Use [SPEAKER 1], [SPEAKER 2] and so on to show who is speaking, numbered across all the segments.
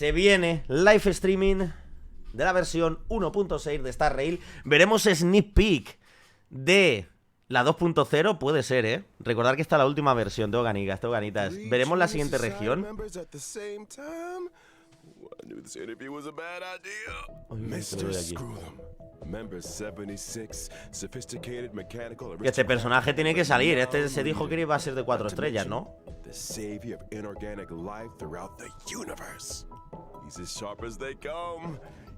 [SPEAKER 1] Se viene live streaming de la versión 1.6 de Star Rail. Veremos sneak peek de la 2.0, puede ser, ¿eh? Recordad que está la última versión, tengo ganitas. Veremos la siguiente región. Este personaje tiene que salir. Este se dijo que iba a ser de 4 estrellas, ¿no?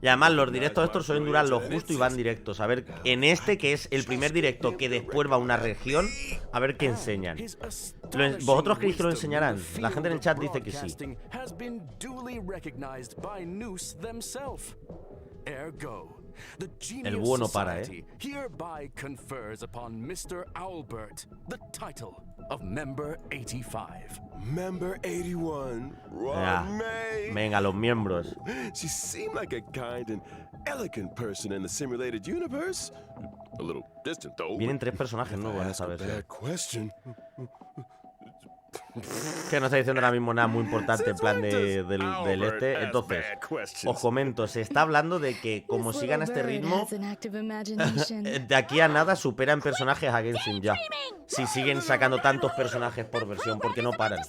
[SPEAKER 1] Y además los directos estos suelen durar lo justo y van directos. A ver, en este que es el primer directo que después va a una región, a ver qué enseñan. ¿Vosotros creéis que lo enseñarán? La gente en el chat dice que sí. El búho no para, ¿eh? Venga, los miembros. Vienen 3 personajes nuevos en esta versión. Que no está diciendo ahora mismo nada muy importante en plan del este. Entonces, os comento, se está hablando de que como sigan a este ritmo, de aquí a nada superan personajes a Genshin ya. Si siguen sacando tantos personajes por versión, porque no paran.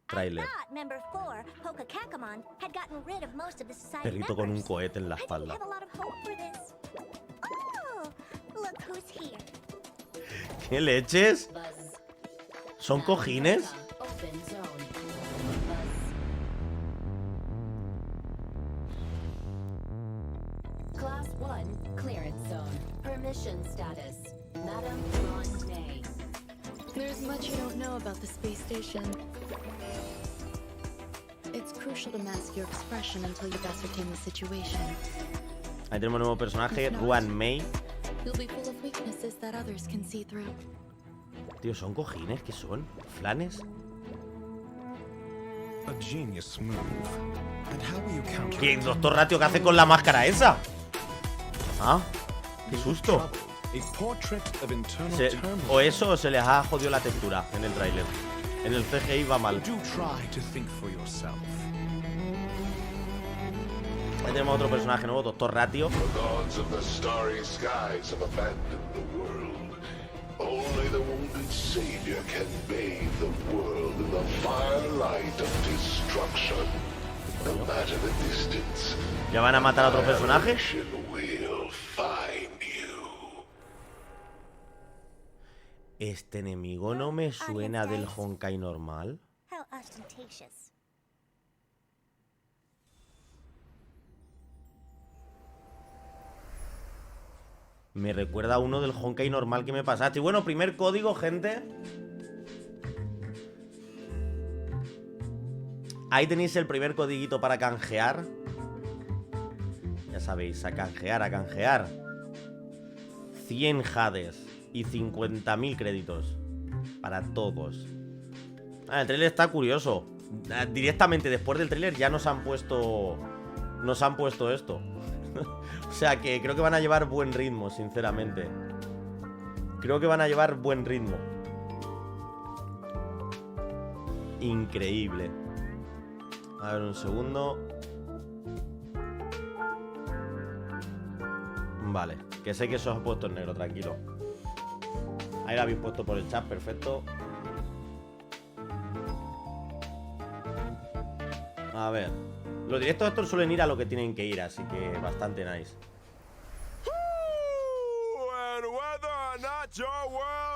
[SPEAKER 1] Trailer. Perrito con un cohete en la espalda. ¿Qué leches? ¿Son cojines?
[SPEAKER 2] Class 1 clearance zone. Permission status. Madam Ron May.
[SPEAKER 3] There's much you don't know about the space station. It's crucial to mask your expression until you've ascertained the situation.
[SPEAKER 1] Ahí tenemos un nuevo personaje, Ruan May. Tío, ¿son cojines? ¿Qué son? ¿Flanes? ¿Qué doctor Ratio que hace con la máscara esa? Ah, qué susto. O eso o se les ha jodido la textura en el tráiler. En el CGI va mal. Ahí tenemos otro personaje nuevo, Doctor Ratio. ¿Ya van a matar a otro personaje? Este enemigo no me suena del Honkai normal. Me recuerda a uno del Honkai normal que me pasaste. Y bueno, primer código, gente. Ahí tenéis el primer codiguito para canjear. Ya sabéis, a canjear, a canjear. 100 jades y 50.000 créditos. Para todos. Ah, el trailer está curioso. Directamente después del trailer ya nos han puesto esto. O sea que creo que van a llevar buen ritmo, sinceramente. Creo que van a llevar buen ritmo. Increíble. A ver, un segundo. Vale, que sé que eso os ha puesto en negro, tranquilo. Ahí lo habéis puesto por el chat, perfecto. A ver. Los directos estos suelen ir a lo que tienen que ir, así que bastante nice.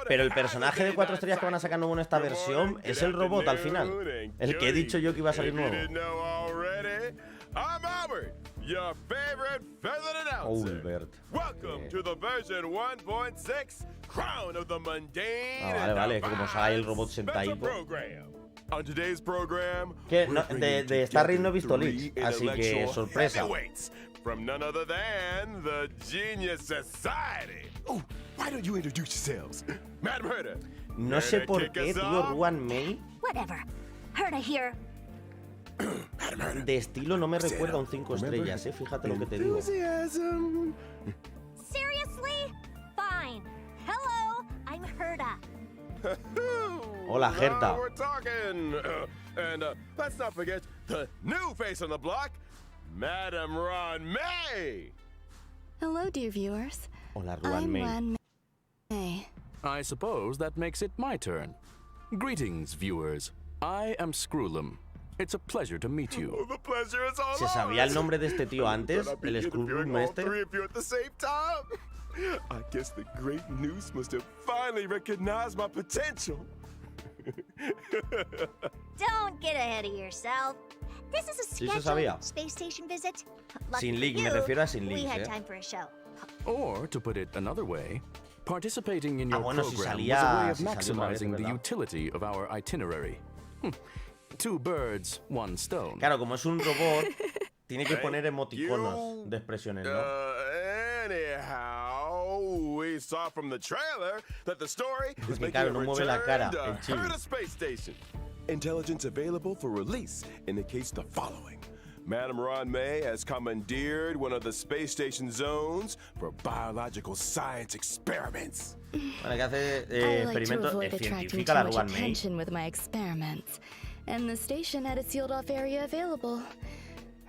[SPEAKER 1] Pero el personaje de 4 estrellas que van a sacar nuevo en esta versión es el robot al final. El que he dicho yo que iba a salir nuevo. Albert. Ah, vale, que como sale el robot sentadito. Que no, de Star Rail no he visto leaks, así que sorpresa. No sé por qué, tío, Ruan May de estilo no me recuerda a un 5 estrellas, fíjate lo que te digo. Hola, Gerta.
[SPEAKER 4] We're talking. And let's not forget the new face on the block, Madam Ron May.
[SPEAKER 3] Hello, dear viewers.
[SPEAKER 1] Hola, Ruan
[SPEAKER 3] I'm
[SPEAKER 1] May.
[SPEAKER 3] Ron May.
[SPEAKER 5] I suppose that makes it my turn. Greetings, viewers. I am Screwlum. It's a pleasure to meet you.
[SPEAKER 4] Oh, the pleasure is all
[SPEAKER 1] ¿Se sabía el nombre de este tío antes? El Screwroom este.
[SPEAKER 4] Three of you at the same time. I guess the great Noose must have finally recognized my potential.
[SPEAKER 6] Don't get ahead of yourself. This is a
[SPEAKER 1] Sí, se sabía.
[SPEAKER 6] scheduled space station visit. Lucky
[SPEAKER 1] Sin
[SPEAKER 6] for
[SPEAKER 1] link, me
[SPEAKER 6] you,
[SPEAKER 1] refiero a sin
[SPEAKER 6] we
[SPEAKER 1] links,
[SPEAKER 6] had
[SPEAKER 1] ¿eh?
[SPEAKER 6] time for a show.
[SPEAKER 5] Or, to put it another way, participating in your
[SPEAKER 1] bueno, si
[SPEAKER 5] program
[SPEAKER 1] salía-
[SPEAKER 5] was a way of
[SPEAKER 1] si salió otra vez,
[SPEAKER 5] maximizing the
[SPEAKER 1] ¿verdad?
[SPEAKER 5] utility of our itinerary. Two birds, one stone.
[SPEAKER 1] Claro, como es un robot, tiene que poner emoticonos de expresiones, ¿no?
[SPEAKER 4] Anyhow, we saw from the trailer that the story is
[SPEAKER 1] Porque,
[SPEAKER 4] making
[SPEAKER 1] claro,
[SPEAKER 4] a
[SPEAKER 1] no mueve la
[SPEAKER 4] return
[SPEAKER 1] cara, el
[SPEAKER 4] to
[SPEAKER 1] chibi.
[SPEAKER 4] Herda Space Station. Intelligence available for release indicates the following. Madam Ron May has commandeered one of the space station zones for biological science experiments.
[SPEAKER 1] Bueno, que hace
[SPEAKER 3] I like to
[SPEAKER 1] experimentos.
[SPEAKER 3] avoid attracting
[SPEAKER 1] Científica
[SPEAKER 3] too
[SPEAKER 1] la
[SPEAKER 3] much
[SPEAKER 1] Ruan May.
[SPEAKER 3] attention with my experiments, and the station had a sealed-off area available.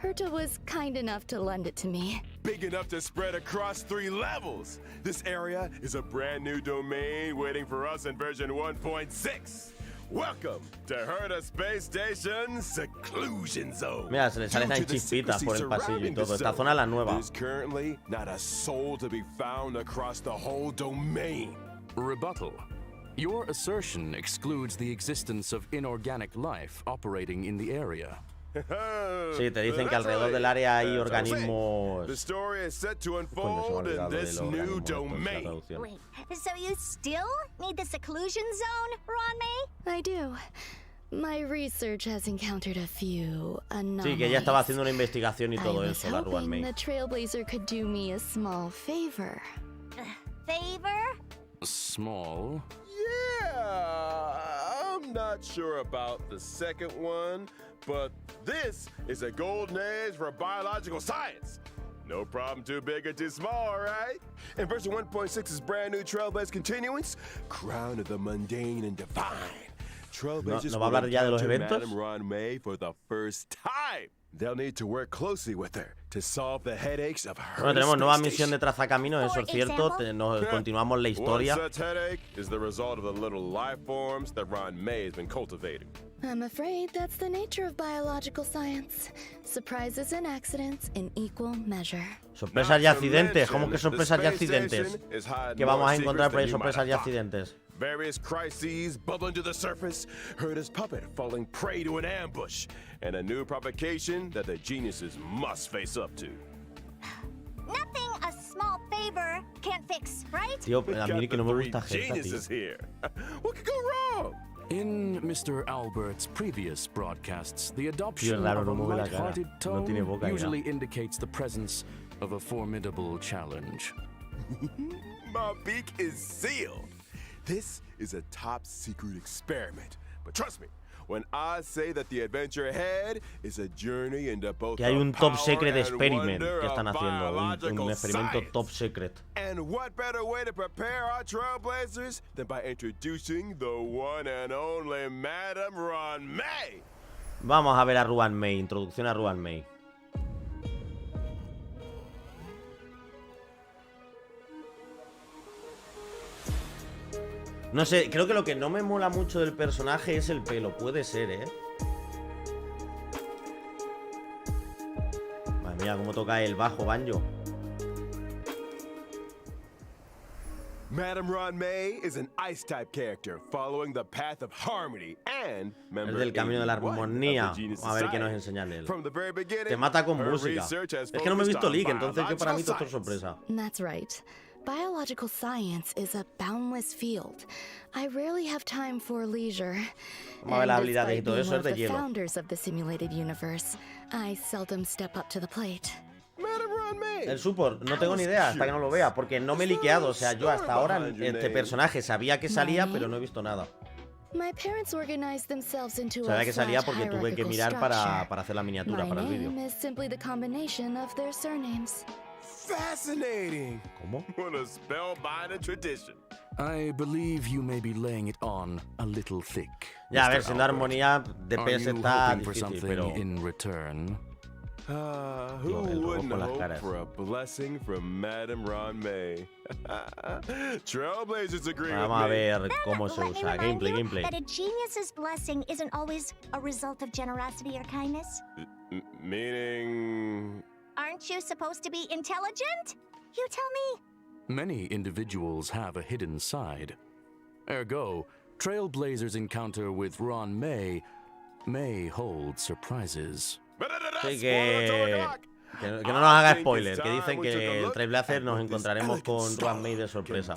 [SPEAKER 3] Herta was kind enough to lend it to me.
[SPEAKER 4] Big enough to spread across 3 levels. This area is a brand new domain waiting for us in version 1.6. Welcome to Herda Space Station Seclusion Zone.
[SPEAKER 1] Mira, se le salen ahí
[SPEAKER 4] Due to the
[SPEAKER 1] chispitas por el
[SPEAKER 4] secrecy
[SPEAKER 1] pasillo y
[SPEAKER 4] surrounding the
[SPEAKER 1] todo. Esta
[SPEAKER 4] zone,
[SPEAKER 1] zona es la nueva.
[SPEAKER 4] There's currently not a soul to be found across the whole domain.
[SPEAKER 5] Rebuttal. Your assertion excludes the existence of inorganic life operating in the area.
[SPEAKER 1] Sí, te dicen que alrededor del área hay organismos.
[SPEAKER 4] The story is set to
[SPEAKER 1] Coño, se me ha
[SPEAKER 4] unfold in
[SPEAKER 1] olvidado
[SPEAKER 4] this
[SPEAKER 1] del
[SPEAKER 4] new
[SPEAKER 1] organismo, entonces, la
[SPEAKER 4] domain.
[SPEAKER 1] traducción.
[SPEAKER 6] Wait, so you still need the seclusion zone, Ron May?
[SPEAKER 3] I do. My research has encountered a few anomalies.
[SPEAKER 1] Sí, que ella estaba haciendo una investigación y
[SPEAKER 3] I
[SPEAKER 1] todo
[SPEAKER 3] was
[SPEAKER 1] eso, la Ruan
[SPEAKER 3] hoping
[SPEAKER 1] May.
[SPEAKER 3] the Trailblazer could do me a small favor.
[SPEAKER 6] Favor?
[SPEAKER 5] Small.
[SPEAKER 4] Yeah, I'm not sure about the second one, but this is a golden age for biological science. No problem too big or too small, right? And version 1.6's brand new Trailblaze continuance, Crown of the Mundane and Divine. Trailblazers
[SPEAKER 1] ¿No va a hablar ya de los
[SPEAKER 4] will
[SPEAKER 1] eventos?
[SPEAKER 4] encounter Madam Ron May for the first time. They'll need to work closely with her to solve the headaches of her.
[SPEAKER 1] Bueno, tenemos nueva misión de trazacaminos, eso es
[SPEAKER 6] For
[SPEAKER 1] cierto.
[SPEAKER 6] example?
[SPEAKER 1] Nos continuamos la historia.
[SPEAKER 4] One such headache is the result of the little life forms that Ron May has been cultivating.
[SPEAKER 3] I'm afraid that's the nature of biological science. Surprises and accidents in equal measure.
[SPEAKER 1] Sorpresas y accidentes. ¿Cómo que sorpresas y accidentes? ¿Qué vamos a encontrar por ahí sorpresas y accidentes?
[SPEAKER 4] Various crises bubbling to the surface, Herda's puppet falling prey to an ambush, and a new provocation that the geniuses must face up to.
[SPEAKER 6] Nothing a small favor can't fix, right?
[SPEAKER 1] Tío, a mí
[SPEAKER 4] Got
[SPEAKER 1] que no
[SPEAKER 4] the
[SPEAKER 1] me
[SPEAKER 4] three
[SPEAKER 1] gusta Gerta,
[SPEAKER 4] geniuses
[SPEAKER 1] tío.
[SPEAKER 4] here. What could go wrong?
[SPEAKER 5] In Mr. Albert's previous broadcasts, the adoption
[SPEAKER 1] Tío, raro,
[SPEAKER 5] of
[SPEAKER 1] no
[SPEAKER 5] a
[SPEAKER 1] mueve la cara.
[SPEAKER 5] light-hearted
[SPEAKER 1] No tiene
[SPEAKER 5] tone
[SPEAKER 1] boca ya.
[SPEAKER 5] usually indicates the presence of a formidable challenge.
[SPEAKER 4] My beak is sealed. This is a top secret experiment. But trust me, when I say that the adventure ahead is a journey into both
[SPEAKER 1] Que hay
[SPEAKER 4] the
[SPEAKER 1] un top
[SPEAKER 4] power
[SPEAKER 1] secret
[SPEAKER 4] and
[SPEAKER 1] experiment
[SPEAKER 4] wonder
[SPEAKER 1] que están
[SPEAKER 4] of
[SPEAKER 1] haciendo.
[SPEAKER 4] biological
[SPEAKER 1] Un experimento
[SPEAKER 4] science.
[SPEAKER 1] top secret.
[SPEAKER 4] And what better way to prepare our trailblazers than by introducing the one and only Madam Ron May?
[SPEAKER 1] Vamos a ver a Ruan May. Introducción a Ruan May. No sé, creo que lo que no me mola mucho del personaje es el pelo. Puede ser, ¿eh? Madre mía, cómo toca el bajo, banjo.
[SPEAKER 4] Madam Ron May is an ice-type character following the path of harmony and
[SPEAKER 1] Es del camino de la armonía. Vamos a ver qué nos enseña él.
[SPEAKER 4] From the very beginning,
[SPEAKER 1] Te mata con
[SPEAKER 4] her
[SPEAKER 1] música.
[SPEAKER 4] research has
[SPEAKER 1] Es que no me he visto
[SPEAKER 4] focused on
[SPEAKER 1] League, entonces que para mí todo esto es
[SPEAKER 4] biological
[SPEAKER 1] sorpresa.
[SPEAKER 3] That's right. Biological science is a boundless field. I rarely have time for leisure.
[SPEAKER 1] Vamos a ver las
[SPEAKER 3] And
[SPEAKER 1] habilidades y
[SPEAKER 3] despite
[SPEAKER 1] todo
[SPEAKER 3] being
[SPEAKER 1] eso,
[SPEAKER 3] one
[SPEAKER 1] es
[SPEAKER 3] of
[SPEAKER 1] de
[SPEAKER 3] the
[SPEAKER 1] hielo.
[SPEAKER 3] founders of the simulated universe, I seldom step up to the plate.
[SPEAKER 4] Madam Ron May.
[SPEAKER 1] El support, no tengo ni idea hasta que no lo vea, porque no me he liqueado. O sea, yo hasta ahora este personaje sabía que salía, pero no he visto nada.
[SPEAKER 3] My parents organized themselves into
[SPEAKER 1] Sabía
[SPEAKER 3] a
[SPEAKER 1] que salía
[SPEAKER 3] flat
[SPEAKER 1] porque tuve que
[SPEAKER 3] hierarchical
[SPEAKER 1] mirar
[SPEAKER 3] structure.
[SPEAKER 1] para hacer la miniatura
[SPEAKER 3] My
[SPEAKER 1] para el vídeo.
[SPEAKER 3] name is simply the combination of their surnames.
[SPEAKER 4] Fascinating.
[SPEAKER 1] ¿Cómo?
[SPEAKER 4] What a spellbinding tradition.
[SPEAKER 5] I believe you may be laying it on a little thick.
[SPEAKER 1] Ya, a ver,
[SPEAKER 5] Mr.
[SPEAKER 1] siendo
[SPEAKER 5] Albert.
[SPEAKER 1] armonía de
[SPEAKER 5] Are
[SPEAKER 1] PS
[SPEAKER 5] you
[SPEAKER 1] está
[SPEAKER 5] hoping for
[SPEAKER 1] difícil,
[SPEAKER 5] something
[SPEAKER 1] pero...
[SPEAKER 5] in return?
[SPEAKER 4] Who
[SPEAKER 1] el robot
[SPEAKER 4] wouldn't
[SPEAKER 1] con las
[SPEAKER 4] hope
[SPEAKER 1] caras.
[SPEAKER 4] for a blessing from Madame Ron May? Trailblazers agree
[SPEAKER 1] Vamos a
[SPEAKER 4] with me.
[SPEAKER 1] ver cómo se
[SPEAKER 6] Let me
[SPEAKER 1] usa.
[SPEAKER 6] remind
[SPEAKER 1] Gameplay,
[SPEAKER 6] you
[SPEAKER 1] gameplay.
[SPEAKER 6] that a genius's blessing isn't always a result of generosity or kindness.
[SPEAKER 4] Meaning...
[SPEAKER 6] Aren't you supposed to be intelligent? You tell me.
[SPEAKER 5] Many individuals have a hidden side. Ergo, Trailblazers' encounter with Ron may hold surprises.
[SPEAKER 1] Sí, que no nos haga spoiler, que dicen que en Trailblazer nos encontraremos con Ruan May de sorpresa.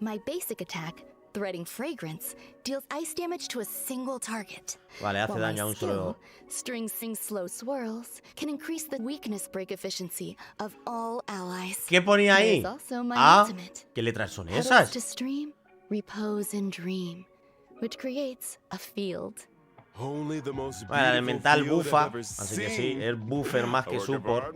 [SPEAKER 3] My basic attack, Threading Fragrance, deals ice damage to a single target.
[SPEAKER 1] Vale, hace
[SPEAKER 3] While
[SPEAKER 1] daño a
[SPEAKER 3] my
[SPEAKER 1] un solo...
[SPEAKER 3] skill, String Sing Slow Swirls, can increase the weakness break efficiency of all allies.
[SPEAKER 1] ¿Qué ponía ahí?
[SPEAKER 3] There's also my
[SPEAKER 1] Ah,
[SPEAKER 3] ultimate.
[SPEAKER 1] ¿qué letras son
[SPEAKER 3] Petals
[SPEAKER 1] esas?
[SPEAKER 3] to stream, repose and dream, which creates a field.
[SPEAKER 1] Bueno, la elemental bufa, así que sí, es buffer más que support.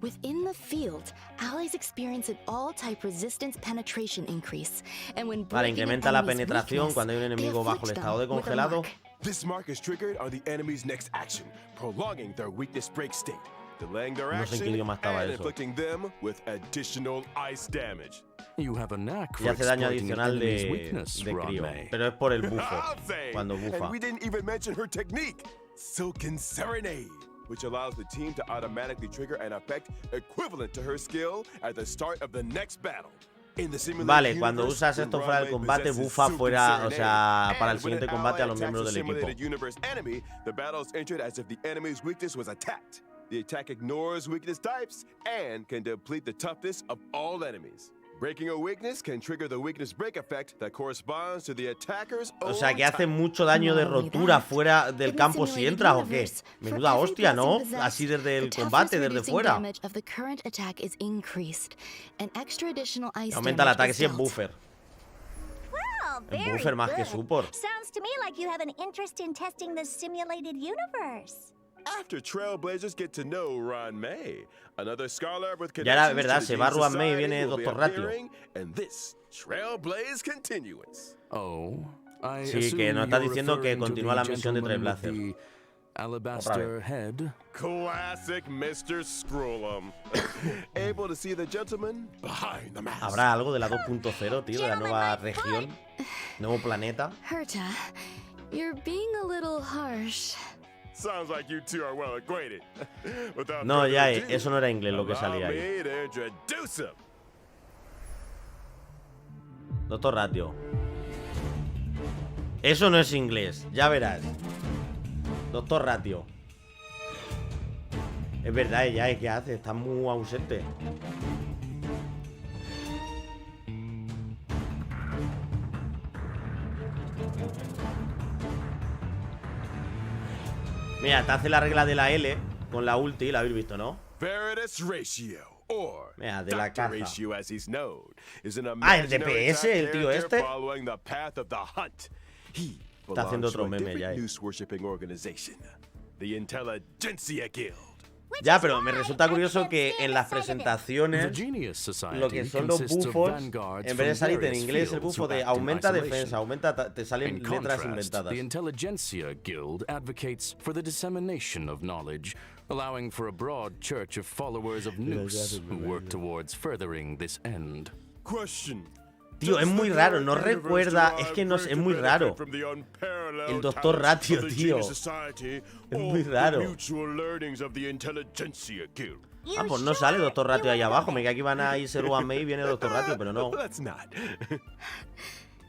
[SPEAKER 3] Within the field, allies experience an all-type resistance penetration increase, and when
[SPEAKER 1] Vale,
[SPEAKER 3] breaking an
[SPEAKER 1] incrementa la
[SPEAKER 3] enemy's
[SPEAKER 1] penetración
[SPEAKER 3] weakness,
[SPEAKER 1] cuando hay un
[SPEAKER 3] they
[SPEAKER 1] enemigo bajo el
[SPEAKER 3] afflict
[SPEAKER 1] estado de
[SPEAKER 3] them with a
[SPEAKER 1] congelado.
[SPEAKER 3] mark.
[SPEAKER 4] This mark is triggered on the enemy's next action, prolonging their weakness break state, delaying their
[SPEAKER 1] No sé en qué
[SPEAKER 4] action,
[SPEAKER 1] idioma estaba
[SPEAKER 4] and
[SPEAKER 1] eso.
[SPEAKER 4] inflicting them with additional ice damage.
[SPEAKER 5] You have a knack
[SPEAKER 1] Y
[SPEAKER 5] for
[SPEAKER 1] hace daño
[SPEAKER 5] exploiting an
[SPEAKER 1] adicional
[SPEAKER 5] enemy's
[SPEAKER 1] de
[SPEAKER 5] weakness,
[SPEAKER 1] crío,
[SPEAKER 5] Ron-May.
[SPEAKER 1] pero es por el bufo,
[SPEAKER 4] I'll say.
[SPEAKER 1] cuando bufa.
[SPEAKER 4] And we didn't even mention her technique, Silken Serenade, which allows the team to automatically trigger an effect equivalent to her skill at the start of the next battle. In the simulated
[SPEAKER 1] Vale, cuando
[SPEAKER 4] universe,
[SPEAKER 1] usas
[SPEAKER 4] when
[SPEAKER 1] esto fuera del
[SPEAKER 4] Ron-May
[SPEAKER 1] combate,
[SPEAKER 4] possesses
[SPEAKER 1] bufa
[SPEAKER 4] Silken
[SPEAKER 1] fuera, o
[SPEAKER 4] Serenade,
[SPEAKER 1] sea, para el
[SPEAKER 4] and when
[SPEAKER 1] siguiente
[SPEAKER 4] an
[SPEAKER 1] combate a
[SPEAKER 4] ally
[SPEAKER 1] los
[SPEAKER 4] attacks
[SPEAKER 1] miembros
[SPEAKER 4] a
[SPEAKER 1] del equipo.
[SPEAKER 4] simulated universe enemy, the battle is entered as if the enemy's weakness was attacked. The attack ignores weakness types and can deplete the toughness of all enemies. Breaking a weakness can trigger the weakness break effect that corresponds to the attacker's
[SPEAKER 1] O
[SPEAKER 4] own
[SPEAKER 1] sea, que hace
[SPEAKER 4] type.
[SPEAKER 1] mucho daño de
[SPEAKER 3] Not only
[SPEAKER 1] rotura
[SPEAKER 3] that,
[SPEAKER 1] fuera del
[SPEAKER 3] in the
[SPEAKER 1] campo si
[SPEAKER 3] simulated
[SPEAKER 1] entras o qué.
[SPEAKER 3] universe, for
[SPEAKER 1] Menuda
[SPEAKER 3] every
[SPEAKER 1] hostia, ¿no?
[SPEAKER 3] blessing possessed,
[SPEAKER 1] Así desde el
[SPEAKER 3] the toughness
[SPEAKER 1] combate, desde
[SPEAKER 3] reducing
[SPEAKER 1] fuera.
[SPEAKER 3] damage of the current attack is increased. An extra additional ice
[SPEAKER 1] Aumenta el
[SPEAKER 3] damage
[SPEAKER 1] ataque
[SPEAKER 3] is
[SPEAKER 1] si es
[SPEAKER 3] dealt.
[SPEAKER 1] buffer.
[SPEAKER 6] Well,
[SPEAKER 1] El
[SPEAKER 6] very
[SPEAKER 1] buffer más que
[SPEAKER 6] good.
[SPEAKER 1] support.
[SPEAKER 6] Sounds to me like you have an interest in testing the simulated universe.
[SPEAKER 4] After Trailblazers get to know Ron May, another scholar with
[SPEAKER 1] Ya era
[SPEAKER 4] connections
[SPEAKER 1] verdad,
[SPEAKER 4] to
[SPEAKER 1] se
[SPEAKER 4] the
[SPEAKER 1] va
[SPEAKER 4] Dean
[SPEAKER 1] Ruan May y
[SPEAKER 4] Society
[SPEAKER 1] viene
[SPEAKER 4] will be
[SPEAKER 1] Dr. Ratio.
[SPEAKER 4] appearing, and this Trailblaze continuance.
[SPEAKER 5] Oh, I
[SPEAKER 1] Sí,
[SPEAKER 5] assume
[SPEAKER 1] que nos está
[SPEAKER 5] you're
[SPEAKER 1] diciendo que
[SPEAKER 5] referring to
[SPEAKER 1] continúa
[SPEAKER 5] the
[SPEAKER 1] la misión de
[SPEAKER 5] gentleman with
[SPEAKER 1] Trailblazer.
[SPEAKER 5] the alabaster head.
[SPEAKER 4] Classic Mr. Scrollum. Able to see the gentleman behind the mask.
[SPEAKER 1] ¿Habrá algo de la 2.0, tío? De la nueva región, nuevo planeta.
[SPEAKER 3] Herta, you're being a little harsh.
[SPEAKER 4] Sounds like you two are well acquainted. Without
[SPEAKER 1] No,
[SPEAKER 4] further
[SPEAKER 1] ya,
[SPEAKER 4] ado,
[SPEAKER 1] eso no era inglés lo que
[SPEAKER 4] allow
[SPEAKER 1] salía ahí.
[SPEAKER 4] me to introduce him.
[SPEAKER 1] Doctor Ratio. Eso no es inglés, ya verás. Doctor Ratio. Es verdad, ella, ¿qué hace? Está muy ausente. Mira, te hace la regla de la L con la ulti, la habéis visto, ¿no?
[SPEAKER 4] Veritas Ratio, or
[SPEAKER 1] Mira, de la
[SPEAKER 4] Dr.
[SPEAKER 1] caza.
[SPEAKER 4] Ratio as he's known, is an
[SPEAKER 1] Ah, el
[SPEAKER 4] imaginary
[SPEAKER 1] DPS,
[SPEAKER 4] top
[SPEAKER 1] el tío
[SPEAKER 4] character
[SPEAKER 1] este.
[SPEAKER 4] following the path of the hunt. He
[SPEAKER 1] Está haciendo
[SPEAKER 4] belongs to
[SPEAKER 1] otro
[SPEAKER 4] a
[SPEAKER 1] meme
[SPEAKER 4] different
[SPEAKER 1] ya,
[SPEAKER 4] news-worshipping organization, the Intelligentsia Guild.
[SPEAKER 1] Ya, pero me resulta curioso que en las
[SPEAKER 5] The
[SPEAKER 1] presentaciones
[SPEAKER 5] Genius Society
[SPEAKER 1] lo que son los
[SPEAKER 5] consists of
[SPEAKER 1] bufos,
[SPEAKER 5] vanguards
[SPEAKER 1] en vez de
[SPEAKER 5] from
[SPEAKER 1] salirte en
[SPEAKER 5] various
[SPEAKER 1] inglés, el
[SPEAKER 5] fields
[SPEAKER 1] bufo
[SPEAKER 5] who
[SPEAKER 1] de
[SPEAKER 5] act in
[SPEAKER 1] aumenta
[SPEAKER 5] isolation.
[SPEAKER 1] defensa, aumenta, te salen
[SPEAKER 5] In
[SPEAKER 1] letras
[SPEAKER 5] contrast,
[SPEAKER 1] inventadas.
[SPEAKER 5] the Intelligentsia Guild advocates for the dissemination of knowledge, allowing for a broad church of followers of Nux who work towards furthering this end.
[SPEAKER 4] Question.
[SPEAKER 1] Tío, es muy raro, no recuerda, es que no es muy raro. El Dr. Ratio, tío. Es muy raro. Ah, pues no sale Dr. Ratio ahí abajo. Me cae que van a irse Ruan May y viene Dr. Ratio, pero no.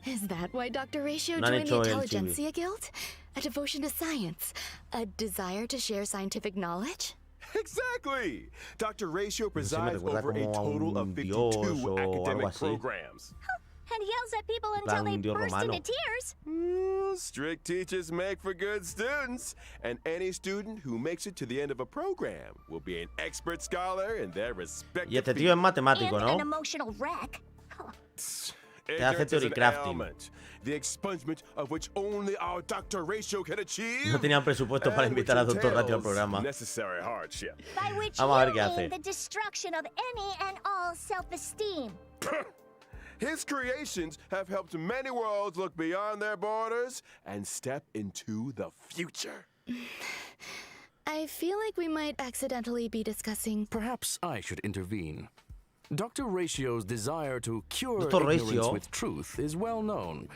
[SPEAKER 3] Is that why Dr. Ratio
[SPEAKER 1] No han
[SPEAKER 3] joined the
[SPEAKER 1] hecho el
[SPEAKER 3] Intelligentsia Guild? A devotion to science? A desire to share scientific knowledge?
[SPEAKER 4] Exactly. Dr. Ratio
[SPEAKER 1] No sé, me
[SPEAKER 4] presides
[SPEAKER 1] recuerda
[SPEAKER 4] over a
[SPEAKER 1] como a
[SPEAKER 4] total of
[SPEAKER 1] un
[SPEAKER 4] 52
[SPEAKER 1] dios o algo
[SPEAKER 4] academic
[SPEAKER 1] así.
[SPEAKER 4] programs.
[SPEAKER 6] And yells at people
[SPEAKER 1] plan,
[SPEAKER 6] until they
[SPEAKER 1] un dios
[SPEAKER 6] burst
[SPEAKER 1] romano.
[SPEAKER 6] into tears.
[SPEAKER 4] Strict teachers make for good students, and any student who makes it to the end of a program will be an expert scholar in their respective
[SPEAKER 1] Y este tío es matemático,
[SPEAKER 6] And an
[SPEAKER 1] ¿no?
[SPEAKER 6] emotional wreck.
[SPEAKER 1] Te hace theory crafting.
[SPEAKER 4] The expungement of which only our Dr. Ratio can achieve.
[SPEAKER 1] No tenían presupuesto para
[SPEAKER 4] and
[SPEAKER 1] invitar a
[SPEAKER 4] which
[SPEAKER 1] Dr. Ratio al
[SPEAKER 4] entails
[SPEAKER 1] programa.
[SPEAKER 4] Necessary hardship.
[SPEAKER 6] By which
[SPEAKER 1] Vamos a ver
[SPEAKER 6] you
[SPEAKER 1] qué
[SPEAKER 6] mean
[SPEAKER 1] hace.
[SPEAKER 6] the destruction of any and all self-esteem.
[SPEAKER 4] His creations have helped many worlds look beyond their borders and step into the future.
[SPEAKER 3] I feel like we might accidentally be discussing.
[SPEAKER 5] Perhaps I should intervene. Dr. Ratio's desire to cure
[SPEAKER 1] Dr.
[SPEAKER 5] ignorance
[SPEAKER 1] Ratio.
[SPEAKER 5] with truth is well known.